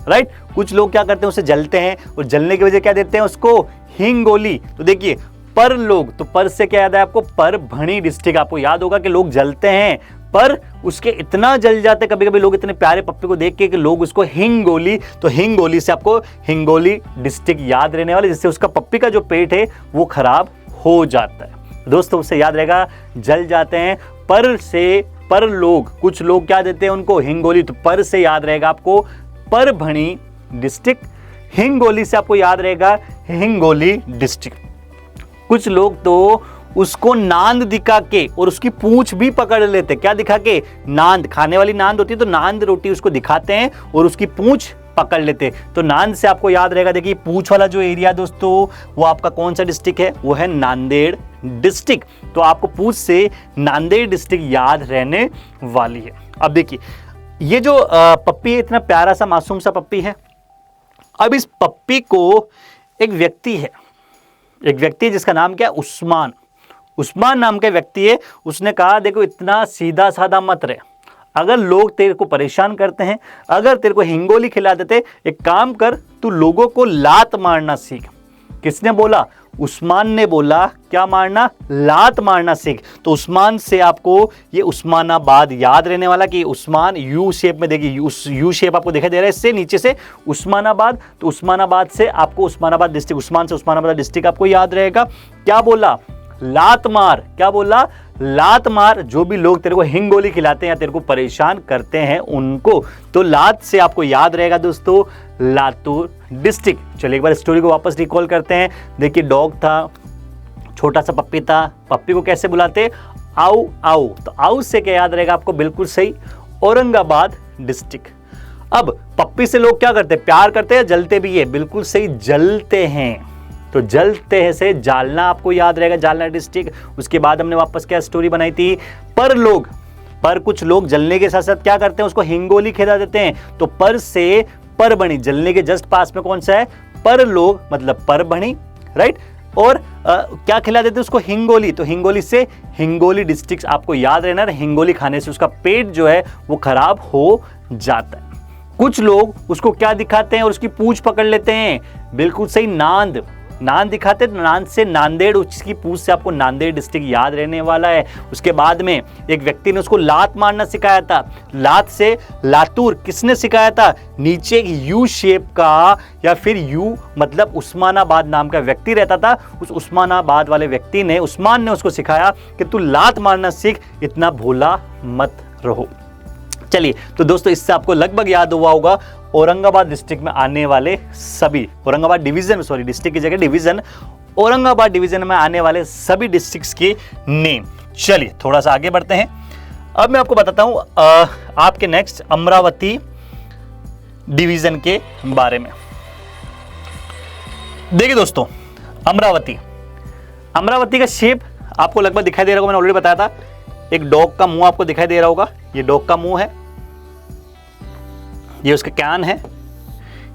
राइट। कुछ लोग क्या करते हैं, उसे जलते हैं और जलने की वजह क्या देते हैं उसको, हिंगोली। तो देखिए पर लोग, तो पर से क्या याद है आपको, परभणी डिस्ट्रिक्ट आपको याद होगा कि लोग जलते हैं, पर उसके इतना जल जाते कभी कभी लोग इतने प्यारे पप्पी को देख के कि लोग उसको हिंगोली, तो हिंगोली से आपको हिंगोली डिस्ट्रिक्ट याद रहने वाले, जिससे उसका पप्पी का जो पेट है वो खराब हो जाता है। दोस्तों उससे याद रहेगा जल जाते हैं, पर से पर लोग, कुछ लोग क्या देते हैं उनको, हिंगोली। तो पर से याद रहेगा आपको परभणी डिस्ट्रिक्ट, हिंगोली से आपको याद रहेगा हिंगोली डिस्ट्रिक्ट। कुछ लोग तो उसको नांद दिखा के और उसकी पूंछ भी पकड़ लेते, क्या दिखा के, नांद, खाने वाली नांद होती है तो नांद रोटी उसको दिखाते हैं और उसकी पूंछ पकड़ लेते। तो नांद से आपको याद रहेगा, देखिए पूंछ वाला जो एरिया दोस्तों वो आपका कौन सा डिस्ट्रिक्ट है, वो है नांदेड़ डिस्ट्रिक्ट। तो आपको पूंछ से नांदेड़ डिस्ट्रिक्ट याद रहने वाली है। अब देखिए ये जो पप्पी है, इतना प्यारा सा मासूम सा पप्पी है। अब इस पप्पी को एक व्यक्ति है जिसका नाम क्या है, उस्मान। उस्मान नाम का व्यक्ति है। उसने कहा देखो इतना सीधा साधा मत रहे, अगर लोग तेरे को परेशान करते हैं, अगर तेरे को हिंगोली खिला देते, एक काम कर तू लोगों को लात मारना सीख। किसने बोला, उस्मान ने बोला, क्या मारना, लात मारना सीख। तो उस्मान से आपको ये उस्मानाबाद याद रहने वाला कि उस्मान यू शेप में, देखिए यू शेप आपको दिखाई दे रहा है, इससे नीचे से उस्मानाबाद। तो उस्मानाबाद से आपको उस्मानाबाद डिस्ट्रिक्ट, उस्मान से उस्मानाबाद डिस्ट्रिक्ट आपको याद रहेगा। क्या बोला, लात मार, क्या बोला, लात मार जो भी लोग तेरे को हिंगोली खिलाते हैं या तेरे को परेशान करते हैं उनको। तो लात से आपको याद रहेगा दोस्तों लातूर डिस्ट्रिक्ट। चलिए एक बार स्टोरी को वापस रिकॉल करते हैं। देखिए डॉग था, छोटा सा पप्पी था, पप्पी को कैसे बुलाते, आओ आओ। तो आओ से क्या याद रहेगा आपको, बिल्कुल सही, औरंगाबाद डिस्ट्रिक्ट। अब पप्पी से लोग क्या करते हैं, प्यार करते हैं, जलते भी है, बिल्कुल सही, जलते हैं। तो जलते हैं से जालना आपको याद रहेगा, जालना डिस्ट्रिक्ट। उसके बाद हमने वापस क्या स्टोरी बनाई थी, पर कुछ लोग जलने के साथ साथ क्या करते हैं, उसको हिंगोली खिला देते हैं। तो पर से परभणी, जलने के जस्ट पास में कौन सा है, पर लोग मतलब परभणी, राइट। और क्या खिला देते हैं उसको, हिंगोली। तो हिंगोली से हिंगोली डिस्ट्रिक्ट आपको याद रहना, हिंगोली खाने से उसका पेट जो है वो खराब हो जाता है। कुछ लोग उसको क्या दिखाते हैं और उसकी पूंछ पकड़ लेते हैं, बिल्कुल सही, नांद दिखाते, नांद से नांदेड़, उसकी पूंछ से आपको नांदेड़ डिस्ट्रिक्ट याद रहने वाला है। उसके बाद में एक व्यक्ति ने उसको लात मारना सिखाया था, लात से लातूर किसने सिखाया था, नीचे एक यू शेप का या फिर यू मतलब उस्मानाबाद नाम का व्यक्ति रहता था, उस उस्मानाबाद वाले व्यक्ति ने, उस्मान ने उसको सिखाया कि तू लात मारना सीख, इतना भोला मत रहो। चलिए तो दोस्तों इससे आपको लगभग याद हुआ होगा औरंगाबाद डिस्ट्रिक्ट में आने वाले सभी, औरंगाबाद डिवीजन, सॉरी डिस्ट्रिक्ट की जगह डिवीजन, औरंगाबाद डिवीजन में आने वाले सभी डिस्ट्रिक्ट्स के नेम। चलिए थोड़ा सा आगे बढ़ते हैं। अब मैं आपको बताता हूं आपके नेक्स्ट अमरावती डिवीजन के बारे में। देखिए दोस्तों अमरावती का शेप आपको लगभग दिखाई दे रहा होगा, मैंने ऑलरेडी बताया था। एक डॉग का मुंह आपको दिखाई दे रहा होगा, ये डॉग का मुंह है, ये उसका कान है,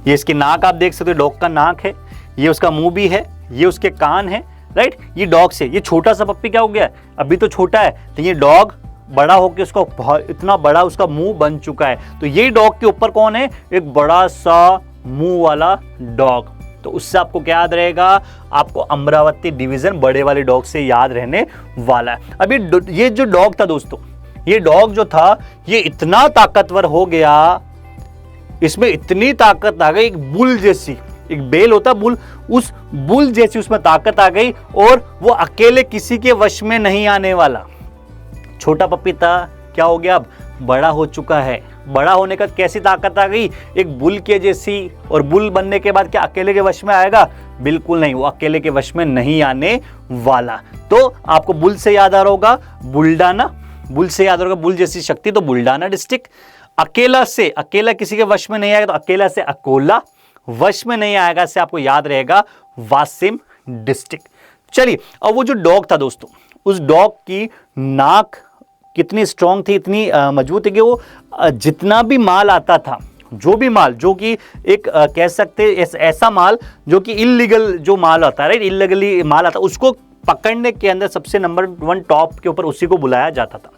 ये इसकी नाक आप देख सकते हो, डॉग का नाक है, ये उसका मुंह भी है, ये उसके कान है, राइट। ये डॉग से, ये छोटा सा पप्पी क्या हो गया, अभी तो छोटा है, तो ये डॉग बड़ा होकर उसका इतना बड़ा उसका मुंह बन चुका है। तो ये डॉग के ऊपर कौन है, एक बड़ा सा मुंह वाला डॉग। तो उससे आपको क्या याद रहेगा, आपको अमरावती डिवीजन बड़े वाले डॉग से याद रहने वाला है। अभी ये जो डॉग था दोस्तों, ये डॉग जो था ये इतना ताकतवर हो गया, इसमें इतनी ताकत आ गई, एक बुल जैसी, एक बेल होता बुल, उस बुल जैसी उसमें ताकत आ गई और वो अकेले किसी के वश में नहीं आने वाला। छोटा पप्पी था, क्या हो गया, अब बड़ा हो चुका है। बड़ा होने का कैसी ताकत आ गई, एक बुल के जैसी। और बुल बनने के बाद क्या अकेले के वश में आएगा, बिल्कुल नहीं, वो अकेले के वश में नहीं आने वाला। तो आपको बुल से याद आ रहा होगा बुल्डाना, बुल से याद आ रहा होगा बुल जैसी शक्ति, तो बुल्डाना डिस्ट्रिक्ट। अकेला किसी के वश में नहीं आएगा, तो अकेला से अकोला, वश में नहीं आएगा से आपको याद रहेगा वासिम डिस्ट्रिक्ट। चलिए अब वो जो डॉग था दोस्तों, उस डॉग की नाक कितनी स्ट्रांग थी, इतनी मजबूत थी कि वो जितना भी माल आता था, जो भी माल, जो कि एक कह सकते ऐसा माल जो कि इल्लीगल जो माल आता है, राइट, इल्लीगली माल आता, उसको पकड़ने के अंदर सबसे नंबर 1 टॉप के ऊपर उसी को बुलाया जाता था।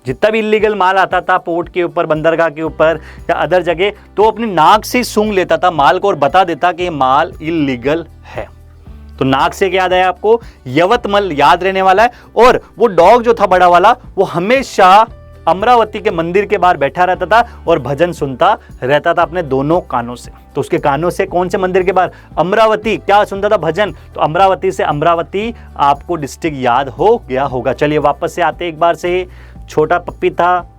जितना भी इल्लीगल माल आता था पोर्ट के ऊपर, बंदरगाह के ऊपर या अदर जगह, तो अपनी नाक से सूंघ लेता था माल को और बता देता कि ये माल इल्लीगल है। तो नाक से क्या याद है आपको, यवतमल याद रहने वाला है। और वो डॉग जो था बड़ा वाला, वो हमेशा अमरावती के मंदिर के बाहर बैठा रहता था और भजन सुनता रहता था अपने दोनों कानों से। तो उसके कानों से कौन से मंदिर के बाहर, अमरावती, क्या सुनता था, भजन। तो अमरावती से अमरावती आपको डिस्ट्रिक्ट याद हो गया होगा। चलिए वापस से आते एक बार से। छोटा पप्पी था,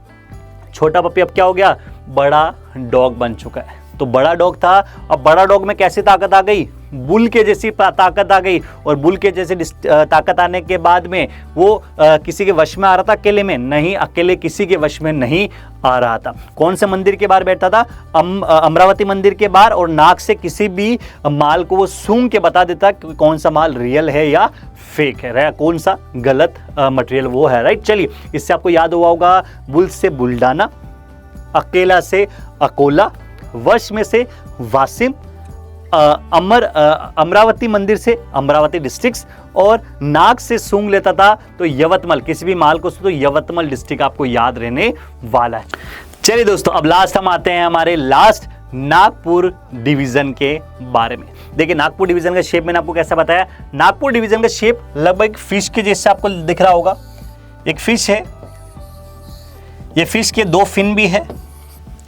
छोटा पप्पी अब क्या हो गया, बड़ा डॉग बन चुका है। तो बड़ा डॉग था, अब बड़ा डॉग में कैसी ताकत आ गई, बुल के जैसी ताकत आ गई। और बुल के जैसे ताकत आने के बाद में वो किसी के वश में आ रहा था, अकेले में नहीं, अकेले किसी के वश में नहीं आ रहा था। कौन से मंदिर के बाहर बैठता था, अमरावती मंदिर के बाहर, और नाक से किसी भी माल को वो सूंघ के बता देता कि कौन सा माल रियल है या फेक है, कौन सा गलत मटेरियल वो है, राइट। चलिए इससे आपको याद हुआ होगा, बुल से बुल्डाना, अकेला से अकोला, वश में से वासिम, अमरावती मंदिर से अमरावती डिस्ट्रिक्ट, और नाक से सूंघ लेता था तो यवतमल, किसी भी माल को तो यवतमल डिस्ट्रिक्ट आपको याद रहने वाला है। चलिए दोस्तों अब लास्ट हम आते हैं हमारे लास्ट नागपुर डिवीजन के बारे में। देखिए नागपुर डिवीजन का शेप मैंने आपको कैसा बताया, नागपुर डिवीजन का शेप लगभग फिश के जैसे आपको दिख रहा होगा। एक फिश है, ये फिश के 2 फिन भी है,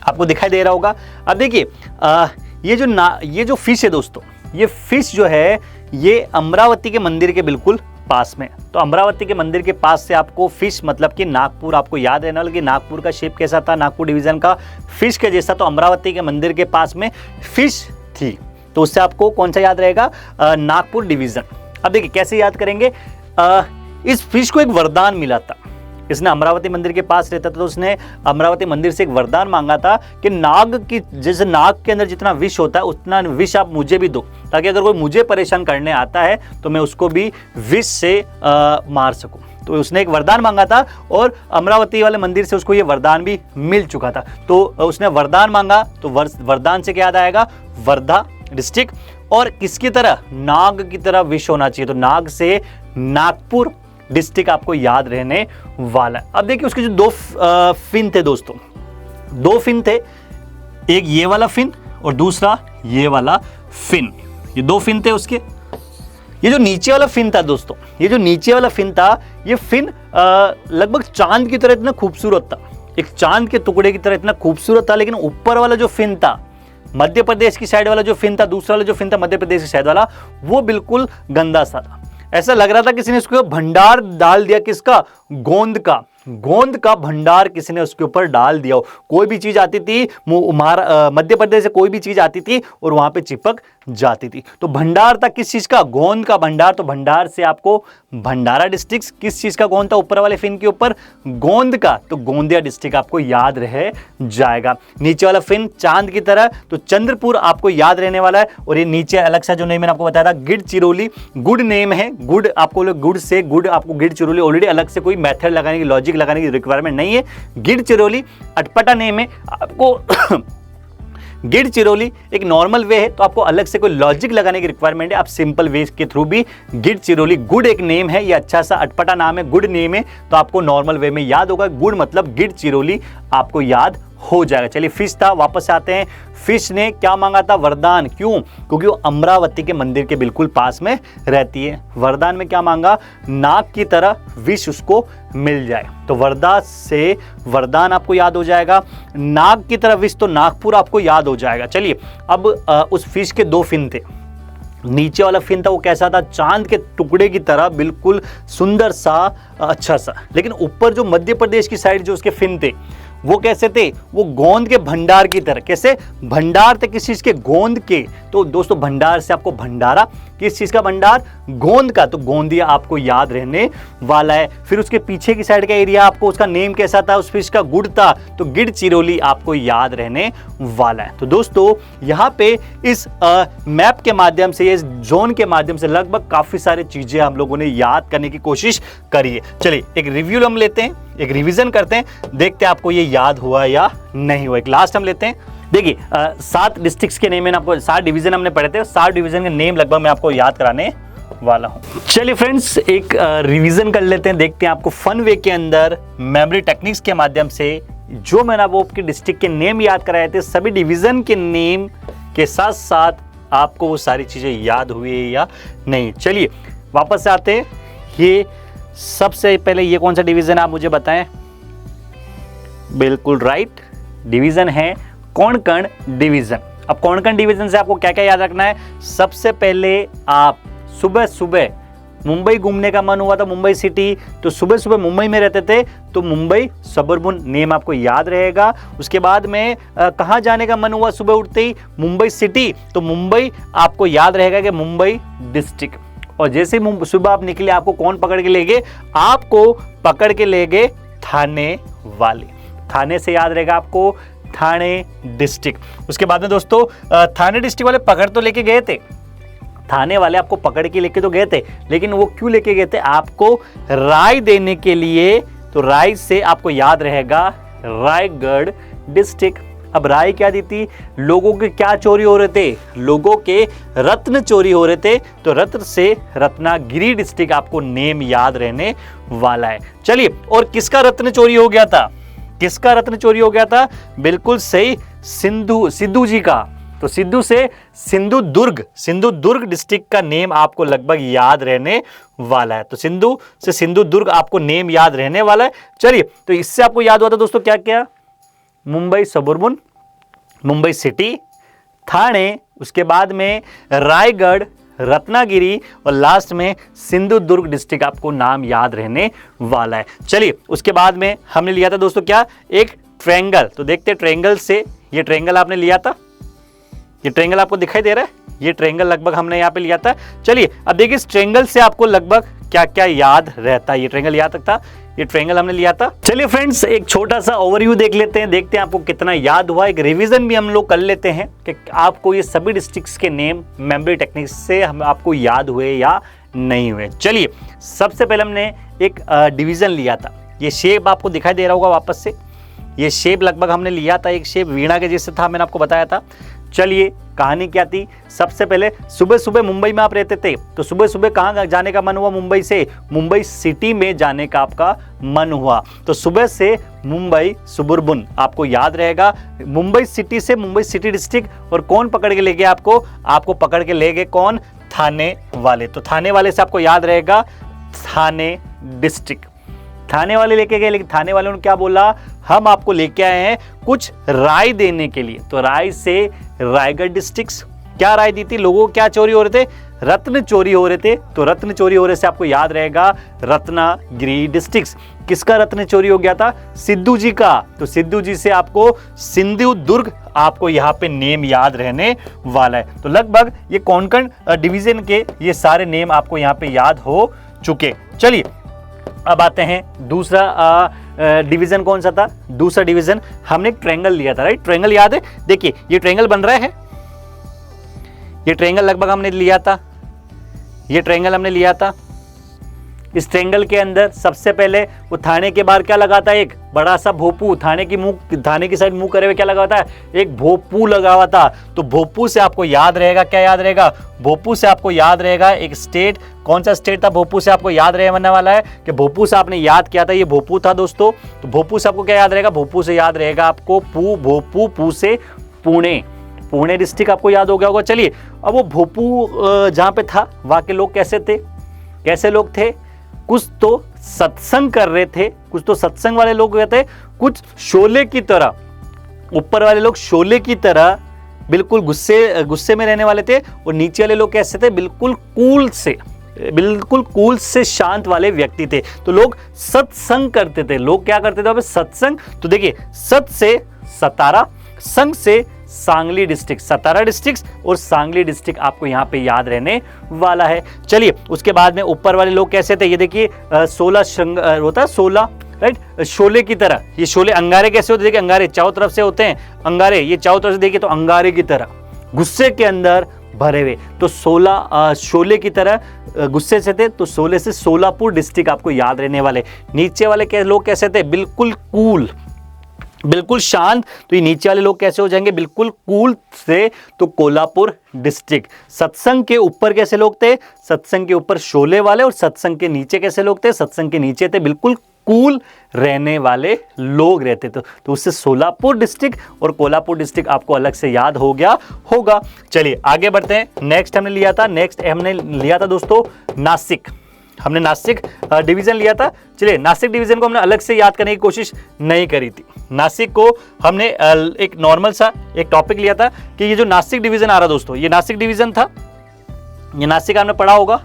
आपको दिखाई दे रहा होगा। अब देखिए ये जो फिश है दोस्तों, ये फिश जो है ये अमरावती के मंदिर के बिल्कुल पास में। तो अमरावती के मंदिर के पास से आपको फिश मतलब कि नागपुर आपको याद रहना कि नागपुर का शेप कैसा था, नागपुर डिवीजन का फिश के जैसा। तो अमरावती के मंदिर के पास में फिश थी, तो उससे आपको कौन सा याद रहेगा, नागपुर डिवीजन। अब देखिए कैसे याद करेंगे, इस फिश को एक वरदान मिला था। इसने अमरावती मंदिर के पास रहता था, तो उसने अमरावती मंदिर से एक वरदान मांगा था कि नाग की, जैसे नाग के अंदर जितना विष होता है उतना विष आप मुझे भी दो, ताकि अगर कोई मुझे परेशान करने आता है तो मैं उसको भी विष से मार सकूं। तो उसने एक वरदान मांगा था और अमरावती वाले मंदिर से उसको ये वरदान भी मिल चुका था। तो उसने वरदान मांगा, तो वरदान से क्या याद आएगा, वर्धा डिस्ट्रिक्ट। और किसकी तरह, नाग की तरह विष होना चाहिए, तो नाग से नागपुर डिस्ट्रिक्ट आपको याद रहने वाला है। अब देखिए उसके जो दो फिन थे दोस्तों, दो फिन थे, एक ये वाला फिन और दूसरा ये वाला फिन, ये दो फिन थे उसके। ये जो नीचे वाला फिन था दोस्तों, ये जो नीचे वाला फिन था, ये फिन लगभग चांद की तरह इतना खूबसूरत था, एक चांद के टुकड़े की तरह इतना खूबसूरत था। लेकिन ऊपर वाला जो फिन था, मध्य प्रदेश की साइड वाला जो फिन था, दूसरा वाला जो फिन था मध्य प्रदेश की साइड वाला, वो बिल्कुल गंदा सा था। ऐसा लग रहा था किसी ने उसके भंडार डाल दिया, किसका, गोंद का, गोंद का भंडार किसी ने उसके ऊपर डाल दिया हो। कोई भी चीज आती थी मध्य प्रदेश से, कोई भी चीज आती थी और वहां पे चिपक जाती थी। तो भंडार था किस चीज का, गोंद का भंडार। तो भंडार से आपको भंडारा डिस्ट्रिक्ट, किस चीज का गोंद था ऊपर वाले फिन के ऊपर, गोंद का, तो गोंदिया डिस्ट्रिक्ट आपको याद रह जाएगा। नीचे वाला फिन चांद की तरह, तो चंद्रपुर आपको याद रहने वाला है। और ये नीचे अलग सा जो नेम मैंने आपको बताया था, गिढ़चिरौली, गुड नेम है, गुड आपको गुड से गुड आपको गिढ़चिरौली, ऑलरेडी अलग से कोई मेथड लगाने की, लॉजिक लगाने की रिक्वायरमेंट नहीं है। गिढ़चिरौली अटपटा नेम है आपको गिढ़चिरौली एक नॉर्मल वे है, तो आपको अलग से कोई लॉजिक लगाने की रिक्वायरमेंट है, आप सिंपल वे के थ्रू भी गिढ़चिरौली, गुड एक नेम है, ये अच्छा सा अटपटा नाम है, गुड नेम है, तो आपको नॉर्मल वे में याद होगा, गुड मतलब गिढ़चिरौली आपको याद हो जाएगा। चलिए फिश था, वापस आते हैं। फिश ने क्या मांगा था, वरदान। क्यों, क्योंकि वो अमरावती के मंदिर के बिल्कुल पास में रहती है। वरदान में क्या मांगा, नाग की तरह विष उसको मिल जाए। तो वर्धा से वरदान आपको याद हो जाएगा, नाग की तरह विष तो नागपुर आपको याद हो जाएगा। चलिए अब उस फिश के दो फिन थे। नीचे वाला फिन था वो कैसा था, चांद के टुकड़े की तरह, बिल्कुल सुंदर सा, अच्छा सा। लेकिन ऊपर जो मध्य प्रदेश की साइड जो उसके फिन थे वो कैसे थे, वो गोंद के भंडार की तरह। कैसे, भंडार थे किस चीज के, गोंद के। तो दोस्तों भंडार से आपको भंडारा, किस चीज का भंडार, गोंद का, तो गोंदिया आपको याद रहने वाला है। फिर उसके पीछे की साइड का एरिया आपको, उसका नेम कैसा था, उस फिश का गुड़ था, तो गिढ़चिरौली आपको याद रहने वाला है। तो दोस्तों यहाँ पे इस मैप के माध्यम से, इस जोन के माध्यम से लगभग काफी सारी चीजें हम लोगों ने याद करने की कोशिश करी है। चलिए एक रिव्यू हम लेते हैं, एक रिवीजन करते हैं, देखते हैं आपको ये याद हुआ या नहीं हुआ। एक लास्ट हम लेते हैं। देखिए 7 डिस्ट्रिक्ट्स के नेम मैंने आपको, 7 डिवीजन हमने पढ़े थे, 7 डिवीजन के नेम लगभग मैं आपको याद कराने वाला हूं। चलिए फ्रेंड्स एक रिवीजन कर लेते हैं, देखते हैं आपको फन वे के अंदर मेमोरी टेक्निक्स के माध्यम से जो मैंने वो आपके डिस्ट्रिक्ट के नेम याद कराए थे, सभी डिवीजन के नेम के साथ साथ आपको वो सारी चीजें याद हुई या नहीं। चलिए वापस आते हैं। ये सबसे पहले ये कौन सा डिवीजन है आप मुझे बताएं। बिल्कुल राइट, डिवीजन है कोंकण डिवीजन। अब कोंकण डिवीजन से आपको क्या क्या याद रखना है, सबसे पहले आप सुबह सुबह मुंबई घूमने का मन हुआ था, मुंबई सिटी, तो सुबह सुबह मुंबई में रहते थे तो मुंबई सबर्बन नेम आपको याद रहेगा। उसके बाद में कहाँ जाने का मन हुआ सुबह उठते ही, मुंबई सिटी, तो मुंबई आपको याद रहेगा कि मुंबई डिस्ट्रिक्ट। और जैसे सुबह आप निकले आपको कौन पकड़ के ले गए, आपको पकड़ के ले गए थाने वाले, थाने से याद रहेगा आपको थाने डिस्ट्रिक्ट। उसके बाद में दोस्तों थाने डिस्ट्रिक्ट वाले पकड़ तो लेके गए थे, थाने वाले आपको पकड़ के लेके तो गए थे, लेकिन वो क्यों लेके गए थे, आपको राय देने के लिए। तो राय से आपको याद रहेगा रायगढ़ डिस्ट्रिक्ट। अब राय क्या दी थी, लोगों के क्या चोरी हो रहे थे, लोगों के रत्न चोरी हो रहे थे, तो रत्न से रत्नागिरी डिस्ट्रिक्ट आपको नेम याद रहने वाला है। चलिए और किसका रत्न चोरी हो गया था, किसका रत्न चोरी हो गया था, बिल्कुल सही, सिद्धू जी का। तो सिद्धू से सिंधुदुर्ग डिस्ट्रिक्ट का नेम आपको लगभग याद रहने वाला है। तो सिंधु से सिंधुदुर्ग आपको नेम याद रहने वाला है। चलिए तो इससे आपको याद हुआ था दोस्तों क्या क्या, मुंबई सबर्बन, मुंबई सिटी, थाने, उसके बाद में रायगढ़ रत्नागिरी और लास्ट में सिंधुदुर्ग डिस्ट्रिक्ट आपको नाम याद रहने वाला है। चलिए उसके बाद में हमने लिया था दोस्तों क्या, एक ट्रायंगल। तो देखते हैं ट्रायंगल से, ये ट्रायंगल आपने लिया था, ये ट्रायंगल आपको दिखाई दे रहा है, ये ट्रायंगल लगभग हमने यहाँ पे लिया था। चलिए अब देखिए इस ट्रायंगल से आपको लगभग क्या क्या याद रहता है, ये ट्रायंगल याद तक था, ये ट्रायंगल हमने लिया था। चलिए फ्रेंड्स एक छोटा सा ओवरव्यू देख लेते हैं, देखते हैं आपको कितना याद हुआ। एक रिवीजन भी हम लोग कर लेते हैं कि आपको ये सभी डिस्ट्रिक्ट्स के नेम मेमोरी टेक्निक्स से हम आपको याद हुए या नहीं हुए। चलिए सबसे पहले हमने एक डिवीजन लिया था, ये शेप आपको दिखाई दे रहा होगा वापस से, ये शेप लगभग हमने लिया था, एक शेप वीणा के जैसे था, मैंने आपको बताया था। चलिए कहानी क्या थी, सबसे पहले सुबह सुबह मुंबई में आप रहते थे, तो सुबह सुबह कहाँ जाने का मन हुआ, मुंबई से मुंबई सिटी में जाने का आपका मन हुआ। तो सुबह से मुंबई सुबुर्बन आपको याद रहेगा, मुंबई सिटी से मुंबई सिटी डिस्ट्रिक्ट, और कौन पकड़ के ले गए आपको पकड़ के ले गए कौन, थाने वाले। तो थाने वाले से आपको याद रहेगा थाने डिस्ट्रिक्ट, थाने वाले लेके गए, लेकिन थाने वालों ने क्या बोला, हम आपको लेके आए हैं कुछ राय देने के लिए। तो राय से रायगढ़ डिस्ट्रिक्ट, क्या राय दी थी, लोगों को क्या चोरी हो रहे थे, रत्न चोरी हो रहे थे। तो रत्न चोरी हो रहे से आपको याद रहेगा रत्नागिरी डिस्ट्रिक्ट। किसका रत्न चोरी हो गया था, सिद्धू जी का। तो सिद्धू जी से आपको सिंधुदुर्ग आपको यहाँ पे नेम याद रहने वाला है। तो लगभग ये कोंकण डिवीजन के ये सारे नेम आपको यहाँ पे याद हो चुके। चलिए अब आते हैं दूसरा डिवीजन कौन सा था, दूसरा डिवीजन हमने एक ट्रायंगल लिया था, राइट, ट्रायंगल याद है। देखिए ये ट्रायंगल बन रहा है, ये ट्रायंगल लगभग हमने लिया था, ये ट्रायंगल हमने लिया था। इस ट्रायंगल के अंदर सबसे पहले वो थाने के बाहर क्या लगा था, एक बड़ा सा भोपू, थाने की साइड मुंह करे हुए क्या लगा हुआ था, एक भोपू लगा हुआ था। तो भोपू से आपको याद रहेगा, क्या याद रहेगा, भोपू से आपको याद रहेगा एक स्टेट, कौन सा स्टेट था, भोपू से आपको याद रहने वाला है कि भोपू से आपने याद किया था, ये भोपू था दोस्तों। तो भोपू से आपको क्या याद रहेगा, भोपू से याद रहेगा आपको भोपू, पू से पुणे, पुणे डिस्ट्रिक्ट आपको याद हो गया होगा। चलिए अब वो भोपू जहाँ पे था वहाँ के लोग कैसे थे, कैसे लोग थे, कुछ तो सत्संग कर रहे थे, कुछ तो सत्संग वाले लोग थे, कुछ शोले की तरह, ऊपर वाले लोग शोले की तरह बिल्कुल गुस्से में रहने वाले थे, और नीचे वाले लोग कैसे थे, बिल्कुल कूल से शांत वाले व्यक्ति थे। तो लोग सत्संग करते थे, लोग क्या करते थे सत्संग। तो देखिए सत से सतारा, संग से सांगली डिस्ट्रिक्ट, सतारा डिस्ट्रिक्ट और सांगली डिस्ट्रिक्ट आपको यहाँ पे याद रहने वाला है। चलिए उसके बाद में ऊपर वाले लोग कैसे थे, ये देखिए 16 श्रृंग होता है, 16 राइट, शोले की तरह। ये शोले अंगारे कैसे होते, देखिए अंगारे चारों तरफ से होते हैं, अंगारे ये चारों तरफ से देखिए तो अंगारे की तरह गुस्से के अंदर भरे हुए। तो 16 शोले की तरह गुस्से से थे, तो 16 से सोलापुर डिस्ट्रिक्ट आपको याद रहने वाले। नीचे वाले लोग कैसे थे, बिल्कुल कूल, बिल्कुल शांत। तो ये नीचे वाले लोग कैसे हो जाएंगे, बिल्कुल कूल से, तो कोल्हापुर डिस्ट्रिक्ट। सत्संग के ऊपर कैसे लोग थे, सत्संग के ऊपर शोले वाले, और सत्संग के नीचे कैसे लोग थे, सत्संग के नीचे थे बिल्कुल कूल रहने वाले लोग रहते थे। तो उससे सोलापुर डिस्ट्रिक्ट और कोल्हापुर डिस्ट्रिक्ट आपको अलग से याद हो गया होगा। चलिए आगे बढ़ते हैं, नेक्स्ट हमने लिया था दोस्तों नासिक, हमने नासिक डिवीजन लिया था। चलिए नासिक डिवीजन को हमने अलग से याद करने की कोशिश नहीं करी थी। नासिक को हमने एक नॉर्मल सा एक टॉपिक लिया था कि ये जो नासिक डिवीजन आ रहा दोस्तों, ये नासिक डिवीजन था, ये नासिक हमने पढ़ा होगा,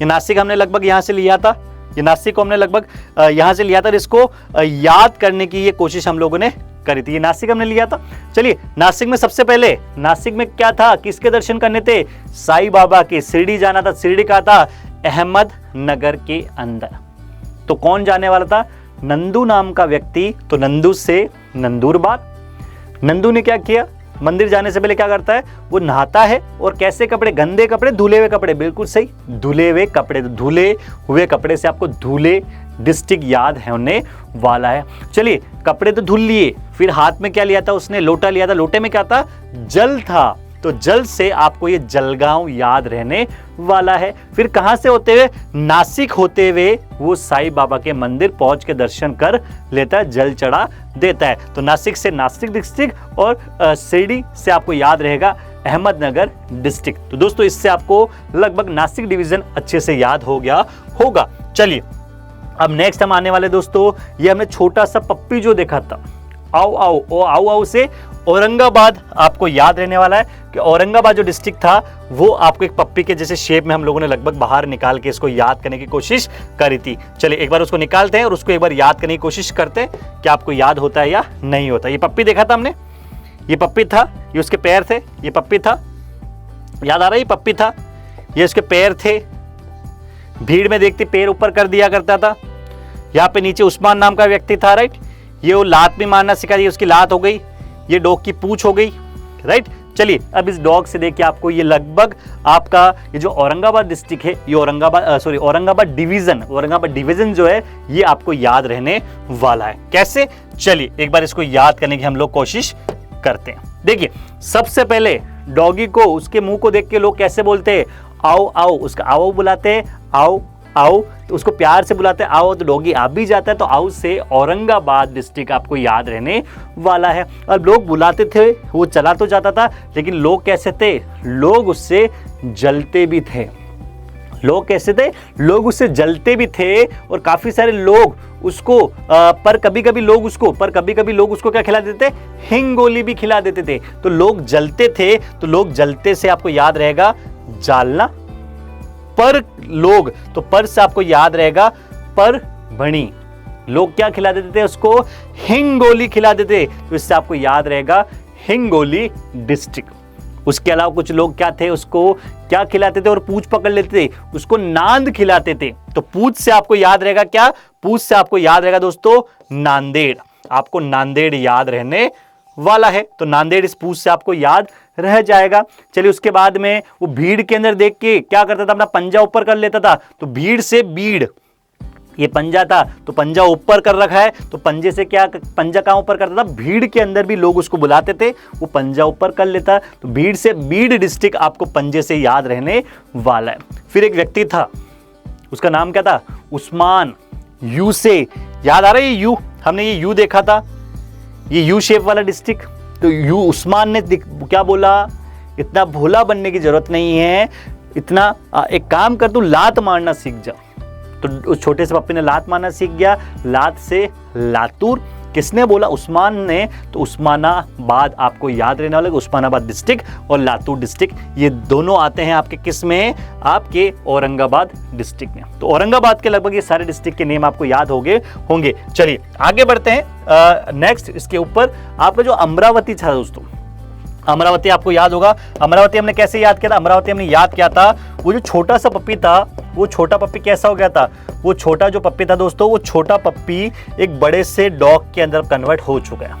ये नासिक हमने लगभग यहाँ से लिया था, ये नासिक को हमने लगभग यहाँ से लिया था, इसको याद करने की ये कोशिश हम लोगों ने करी थी, ये नासिक हमने लिया था। चलिए नासिक में सबसे पहले, नासिक में क्या था, किसके दर्शन करने थे, साईं बाबा के, शिरडी जाना था। शिरडी का था अहमदनगर के अंदर। तो कौन जाने वाला था, नंदू नाम का व्यक्ति। तो नंदू से नंदुरबार। नंदू ने क्या किया, मंदिर जाने से पहले क्या करता है, वो नहाता है, और कैसे कपड़े, गंदे कपड़े, धुले हुए कपड़े, बिल्कुल सही, धुले हुए कपड़े, धुले हुए कपड़े से आपको धुले डिस्ट्रिक्ट याद होने वाला है। चलिए कपड़े तो धुल लिए, फिर हाथ में क्या लिया था उसने, लोटा लिया था, लोटे में क्या था, जल था। तो जल से आपको ये जलगांव याद रहने वाला है। फिर कहां से होते हुए, नासिक होते हुए वो साईं बाबा के मंदिर पहुंच के दर्शन कर लेता है, जल चढ़ा देता है। तो नासिक से नासिक डिस्ट्रिक्ट, और शिरडी से आपको याद रहेगा अहमदनगर डिस्ट्रिक्ट। तो दोस्तों इससे आपको लगभग नासिक डिवीजन अच्छे से याद हो गया होगा। चलिए अब नेक्स्ट हम आने वाले दोस्तों, ये हमने छोटा सा पप्पी जो देखा था, आओ आओ, ओ आओ आओ से औरंगाबाद आपको याद रहने वाला है कि औरंगाबाद जो डिस्ट्रिक्ट था वो आपको एक पप्पी के जैसे शेप में हम लोगों ने लगभग बाहर निकाल के इसको याद करने की कोशिश करी थी। चलिए एक बार उसको निकालते हैं और उसको एक बार याद करने की कोशिश करते हैं कि आपको याद होता है या नहीं होता। ये पप्पी देखा था हमने, ये पप्पी था, ये उसके पैर थे, ये पप्पी था, याद आ रहा है, ये पप्पी था, ये उसके पैर थे, भीड़ में देखते पैर ऊपर कर दिया करता था। यहाँ पे नीचे उस्मान नाम का व्यक्ति था, राइट, ये वो लात भी मारना सिखा, ये उसकी लात हो गई, ये डॉग की पूंछ हो गई, राइट। चलिए अब इस डॉग से देखिए आपको ये लगभग आपका ये जो औरंगाबाद डिस्ट्रिक्ट है, ये औरंगाबाद डिवीजन जो है ये आपको याद रहने वाला है। कैसे? चलिए एक बार इसको याद करने की हम लोग कोशिश करते हैं। देखिए सबसे पहले डॉगी को उसके मुंह को देख के लोग कैसे बोलते हैं? आओ आओ, उसका आओ बुलाते हैं, आओ आओ, तो उसको प्यार से बुलाते हैं आओ, तो डॉगी आ भी जाता है, तो आओ से औरंगाबाद डिस्ट्रिक्ट आपको याद रहने वाला है। और लोग बुलाते थे, वो चला तो जाता था, लेकिन लोग कैसे थे? लोग उससे जलते भी थे। लोग कैसे थे? लोग उससे जलते भी थे, और काफी सारे लोग उसको पर कभी कभी लोग उसको क्या खिला देते? हिंगोली भी खिला देते थे। तो लोग जलते थे, तो लोग जलते से आपको याद रहेगा जालना। पर लोग, तो पर से आपको याद रहेगा पर भणी। लोग क्या खिला देते थे उसको? हिंगोली खिला देते, तो इससे आपको याद रहेगा हिंगोली डिस्ट्रिक्ट। उसके अलावा कुछ लोग क्या थे, उसको क्या खिलाते थे और पूंछ पकड़ लेते थे, उसको नांद खिलाते थे। तो पूंछ से आपको याद रहेगा क्या? पूंछ से आपको याद रहेगा दोस्तों नांदेड़। आपको नांदेड़ याद रहने वाला है, तो नांदेड़ इस पूंछ से आपको याद रह जाएगा। चलिए उसके बाद में वो भीड़ के अंदर देख के क्या करता था? अपना पंजा ऊपर कर लेता था, तो भीड़ से बीड़, ये पंजा था तो पंजा ऊपर कर रखा है, तो पंजे से क्या, पंजा कहां ऊपर करता था? भीड़ के अंदर भी लोग उसको बुलाते थे, वो पंजा ऊपर कर लेता। तो भीड़ से बीड़ डिस्ट्रिक्ट आपको पंजे से याद रहने वाला है। फिर एक व्यक्ति था, उसका नाम क्या था? उस्मान। यू से याद आ रहा है? यू, हमने ये यू देखा था, ये यू शेप वाला डिस्ट्रिक्ट। तो यू, उस्मान ने क्या बोला? इतना भोला बनने की जरूरत नहीं है, इतना एक काम कर, तू लात मारना सीख जा। तो उस छोटे से पप्पी ने लात मारना सीख गया। लात से लातूर, किसने बोला? उस्मान ने। तो उस्मानाबाद आपको याद रहने वाला, उस्मानाबाद डिस्ट्रिक्ट और लातूर डिस्ट्रिक्ट, ये दोनों आते हैं आपके किस में? आपके औरंगाबाद डिस्ट्रिक्ट में। तो औरंगाबाद के लगभग ये सारे डिस्ट्रिक्ट के नेम आपको याद होंगे। चलिए आगे बढ़ते हैं। नेक्स्ट इसके ऊपर आपका जो अमरावती था दोस्तों, अमरावती आपको याद होगा। अमरावती हमने कैसे याद किया था? अमरावती हमने याद किया था, वो जो छोटा सा पप्पी था, वो छोटा पप्पी कैसा हो गया था? वो छोटा जो पप्पी था दोस्तों, वो छोटा पप्पी एक बड़े से डॉग के अंदर कन्वर्ट हो चुका है।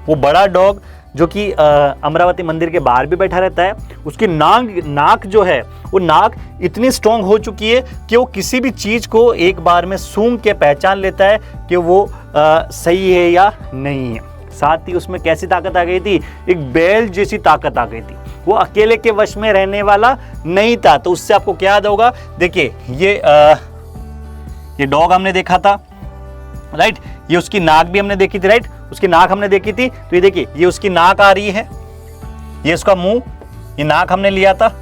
वो बड़ा डॉग जो कि अमरावती मंदिर के बाहर भी बैठा रहता है, उसकी नाक जो है, वो नाक इतनी स्ट्रांग हो चुकी है कि वो किसी भी चीज को एक बार में सूंघ के पहचान लेता है कि वो सही है या नहीं है। साथ ही उसमें कैसी ताकत आ गई थी? एक बैल जैसी ताकत आ गई थी। वो अकेले के वश में रहने वाला नहीं था। तो उससे आपको क्या याद होगा? देखिए ये डॉग हमने देखा था, राइट, ये उसकी नाक भी हमने देखी थी, राइट, उसकी नाक हमने देखी थी। तो ये देखिए, ये उसकी नाक आ रही है, ये उसका मुंह, ये नाक हमने लिया था,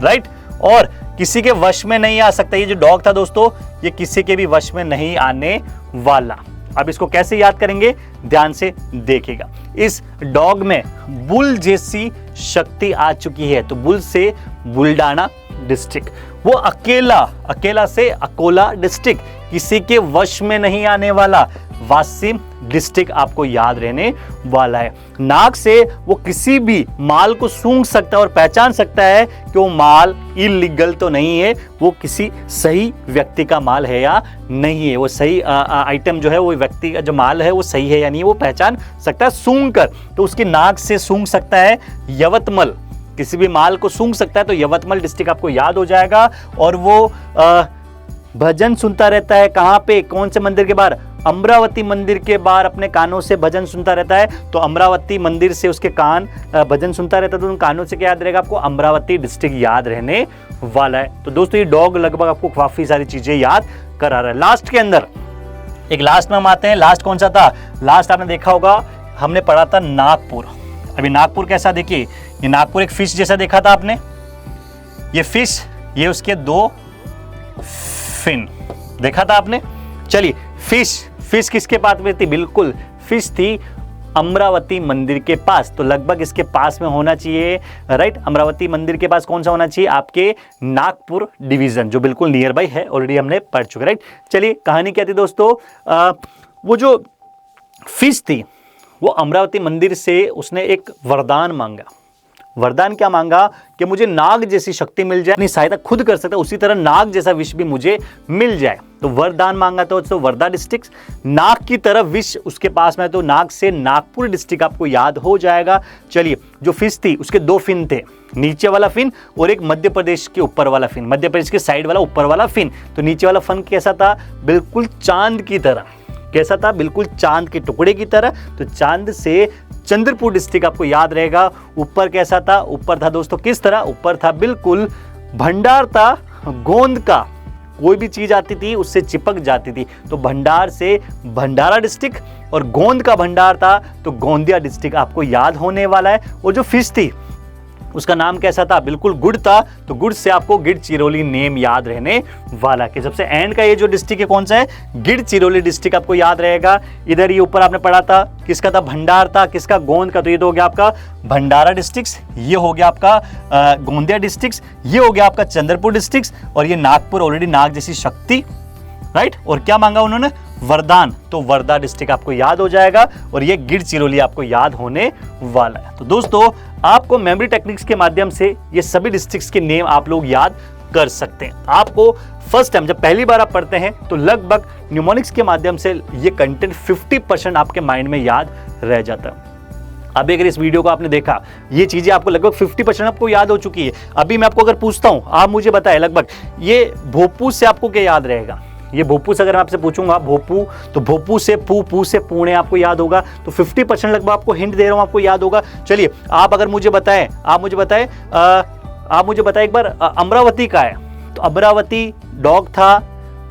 राइट, और किसी के वश में नहीं आ सकता। ये जो डॉग था दोस्तों, ये किसी के भी वश में नहीं आने वाला। अब इसको कैसे याद करेंगे? ध्यान से देखिएगा। इस डॉग में बुल जैसी शक्ति आ चुकी है। तो बुल से बुल्डाना डिस्ट्रिक्ट, वो अकेला से अकोला डिस्ट्रिक्ट, किसी के वश में नहीं आने वाला वासिम डिस्ट्रिक्ट आपको याद रहने वाला है। नाक से वो किसी भी माल को सूंघ सकता है और पहचान सकता है कि वो माल इलीगल तो नहीं है, वो किसी सही व्यक्ति का माल है या नहीं है, वो सही आइटम जो है, वो व्यक्ति का जो माल है वो सही है या नहीं, वो पहचान सकता है सूंघ कर। तो उसकी नाक से सूंघ सकता है यवतमल, किसी भी माल को सूंघ सकता है, तो यवतमल डिस्ट्रिक्ट आपको याद हो जाएगा। और वो भजन सुनता रहता है, कहाँ पे? कौन से मंदिर के बाहर? अमरावती मंदिर के बाहर अपने कानों से भजन सुनता रहता है। तो अमरावती मंदिर से उसके कान भजन सुनता रहता है, तो उन कानों से क्या याद रहेगा आपको? अमरावती डिस्ट्रिक्ट याद रहने वाला है। तो दोस्तों ये डॉग लगभग आपको काफी सारी चीजें याद करा रहा है। लास्ट के अंदर एक लास्ट में हम आते हैं। लास्ट कौन सा था? लास्ट आपने देखा होगा, हमने पढ़ा था नागपुर। अभी नागपुर कैसा? देखिए ये नागपुर एक फिश जैसा देखा था आपने, ये फिश, ये उसके 2 फिन देखा था आपने। चलिए फिश किसके पास में थी? बिल्कुल फिश थी अमरावती मंदिर के पास, तो लगभग इसके पास में होना चाहिए, राइट। अमरावती मंदिर के पास कौन सा होना चाहिए, आपके नागपुर डिवीजन, जो बिल्कुल नियर बाई है, ऑलरेडी हमने पढ़ चुके, राइट। चलिए कहानी क्या थी दोस्तों, वो जो फिश थी वो अमरावती मंदिर से उसने एक वरदान मांगा। वरदान क्या मांगा कि मुझे नाग जैसी शक्ति मिल जाए, अपनी सहायता खुद कर सकता, उसी तरह नाग जैसा विष भी मुझे मिल जाए। तो वरदान मांगा तो वर्धा डिस्ट्रिक्ट, नाग की तरफ विष उसके पास में, तो नाग से नागपुर डिस्ट्रिक्ट आपको याद हो जाएगा। चलिए, जो फिश थी उसके दो फिन थे, नीचे वाला फिन और एक मध्य प्रदेश के ऊपर वाला फिन, मध्य प्रदेश के साइड वाला ऊपर वाला फिन। तो नीचे वाला फिन कैसा था, बिल्कुल चांद की तरह, कैसा था, बिल्कुल चांद के टुकड़े की तरह। तो चांद से चंद्रपुर डिस्ट्रिक्ट आपको याद रहेगा। ऊपर कैसा था, ऊपर था दोस्तों किस तरह, ऊपर था बिल्कुल भंडार था, गोंद का, कोई भी चीज आती थी उससे चिपक जाती थी, तो भंडार से भंडारा डिस्ट्रिक्ट, और गोंद का भंडार था तो गोंदिया डिस्ट्रिक्ट आपको याद होने वाला है। और जो फिश थी उसका नाम कैसा था, बिल्कुल गुड़ था, तो गुड़ से आपको गिढ़चिरौली नेम याद रहने वाला। कि सबसे एंड का ये जो डिस्ट्रिक्ट है कौन सा है, गिढ़चिरौली डिस्ट्रिक्ट आपको याद रहेगा। इधर ये ऊपर आपने पढ़ा था किसका था, भंडार था, किसका, गोंद का, तो ये तो हो गया आपका भंडारा डिस्ट्रिक्ट, ये हो गया आपका गोंदिया डिस्ट्रिक्ट, ये हो गया आपका चंद्रपुर डिस्ट्रिक्ट, और ये नागपुर, ऑलरेडी नाग जैसी शक्ति, राइट। और क्या मांगा उन्होंने, वरदान, तो वर्धा डिस्ट्रिक्ट आपको याद हो जाएगा, और ये गिढ़चिरौली आपको याद होने वाला है। तो दोस्तों आपको मेमोरी टेक्निक्स के माध्यम से ये सभी डिस्ट्रिक्ट्स के नेम आप लोग याद कर सकते हैं। आपको फर्स्ट टाइम जब पहली बार आप पढ़ते हैं तो लगभग न्यूमोनिक्स के माध्यम से ये कंटेंट 50% आपके माइंड में याद रह जाता है। अभी अगर इस वीडियो को आपने देखा, ये चीजें आपको लगभग 50% आपको याद हो चुकी है। अभी मैं आपको अगर पूछता हूं, आप मुझे बताएं लगभग ये भोपू से आपको क्या याद रहेगा, ये भोपू से अगर मैं आपसे पूछूंगा भोपू, तो भोपू से पू से पुणे आपको याद होगा, तो 50% लगभग आपको हिंट दे रहा हूं, आपको याद होगा। चलिए आप अगर मुझे बताएं, आप मुझे बताएं एक बार अमरावती का है, तो अमरावती डॉग था,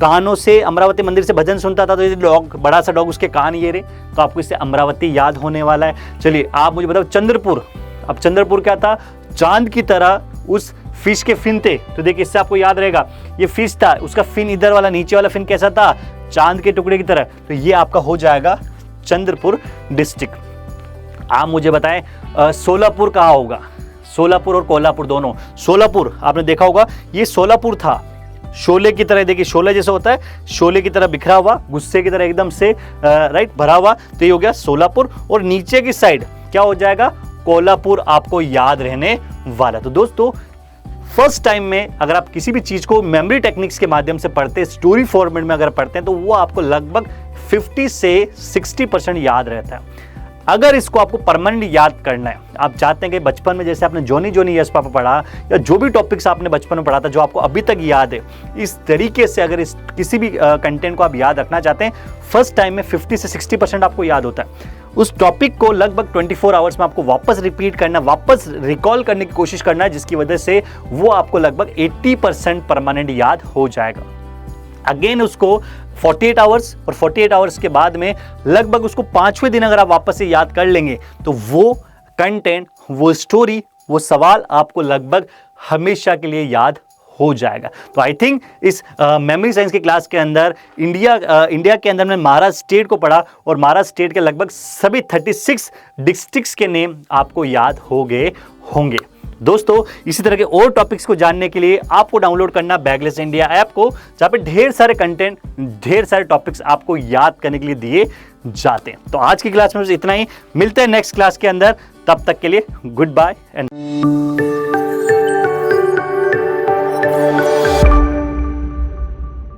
कानों से अमरावती मंदिर से भजन सुनता था, तो ये डॉग, बड़ा सा डॉग, उसके कान ये रहे, तो आपको इससे अमरावती याद होने वाला है। चलिए आप मुझे बताओ चंद्रपुर, अब चंद्रपुर क्या था, चांद की तरह उस फिश के फिन थे, तो देखिए इससे आपको याद रहेगा ये फिश था, उसका फिन इधर वाला, नीचे वाला फिन कैसा था, चांद के टुकड़े की तरह, तो ये आपका हो जाएगा चंद्रपुर डिस्ट्रिक्ट। आप मुझे बताएं सोलापुर कहाँ होगा, सोलापुर और कोल्हापुर दोनों। सोलापुर आपने देखा होगा, ये सोलापुर था, शोले की तरह, देखिए शोले जैसा होता है, शोले की तरह बिखरा हुआ, गुस्से की तरह एकदम से राइट भरा हुआ, तो ये हो गया सोलापुर। और नीचे की साइड क्या हो जाएगा, कोल्हापुर आपको याद रहने वाला। तो दोस्तों फर्स्ट टाइम में अगर आप किसी भी चीज को मेमोरी टेक्निक्स के माध्यम से पढ़ते हैं, स्टोरी फॉर्मेट में अगर पढ़ते हैं, तो वो आपको लगभग 50 से 60% याद रहता है। अगर इसको आपको परमानेंट याद करना है, आप चाहते हैं कि बचपन में जैसे आपने जॉनी जॉनी यस पापा पढ़ा, या जो भी टॉपिक्स आपने बचपन में पढ़ा था जो आपको अभी तक याद है, इस तरीके से अगर इस किसी भी कंटेंट को आप याद रखना चाहते हैं, फर्स्ट टाइम में 50 से 60% आपको याद होता है। उस टॉपिक को लगभग 24 आवर्स में आपको वापस रिपीट करना, वापस रिकॉल करने की कोशिश करना है, जिसकी वजह से वो आपको लगभग 80% परमानेंट याद हो जाएगा। अगेन उसको 48 आवर्स, और 48 आवर्स के बाद में लगभग उसको 5वें दिन अगर आप वापस से याद कर लेंगे, तो वो कंटेंट, वो स्टोरी, वो सवाल आपको लगभग हमेशा के लिए याद हो जाएगा। तो आई थिंक इस मेमोरी साइंस की क्लास के अंदर इंडिया के अंदर में महाराष्ट्र स्टेट को पढ़ा, और महाराष्ट्र स्टेट के लगभग सभी 36 डिस्ट्रिक्ट्स के नेम आपको याद हो गए होंगे। दोस्तों इसी तरह के और टॉपिक्स को जानने के लिए आपको डाउनलोड करना बैगलेस इंडिया ऐप को, जहाँ पे ढेर सारे कंटेंट, ढेर सारे टॉपिक्स आपको याद करने के लिए दिए जाते हैं। तो आज की क्लास में बस इतना ही, मिलते हैं नेक्स्ट क्लास के अंदर, तब तक के लिए गुड बाय एंड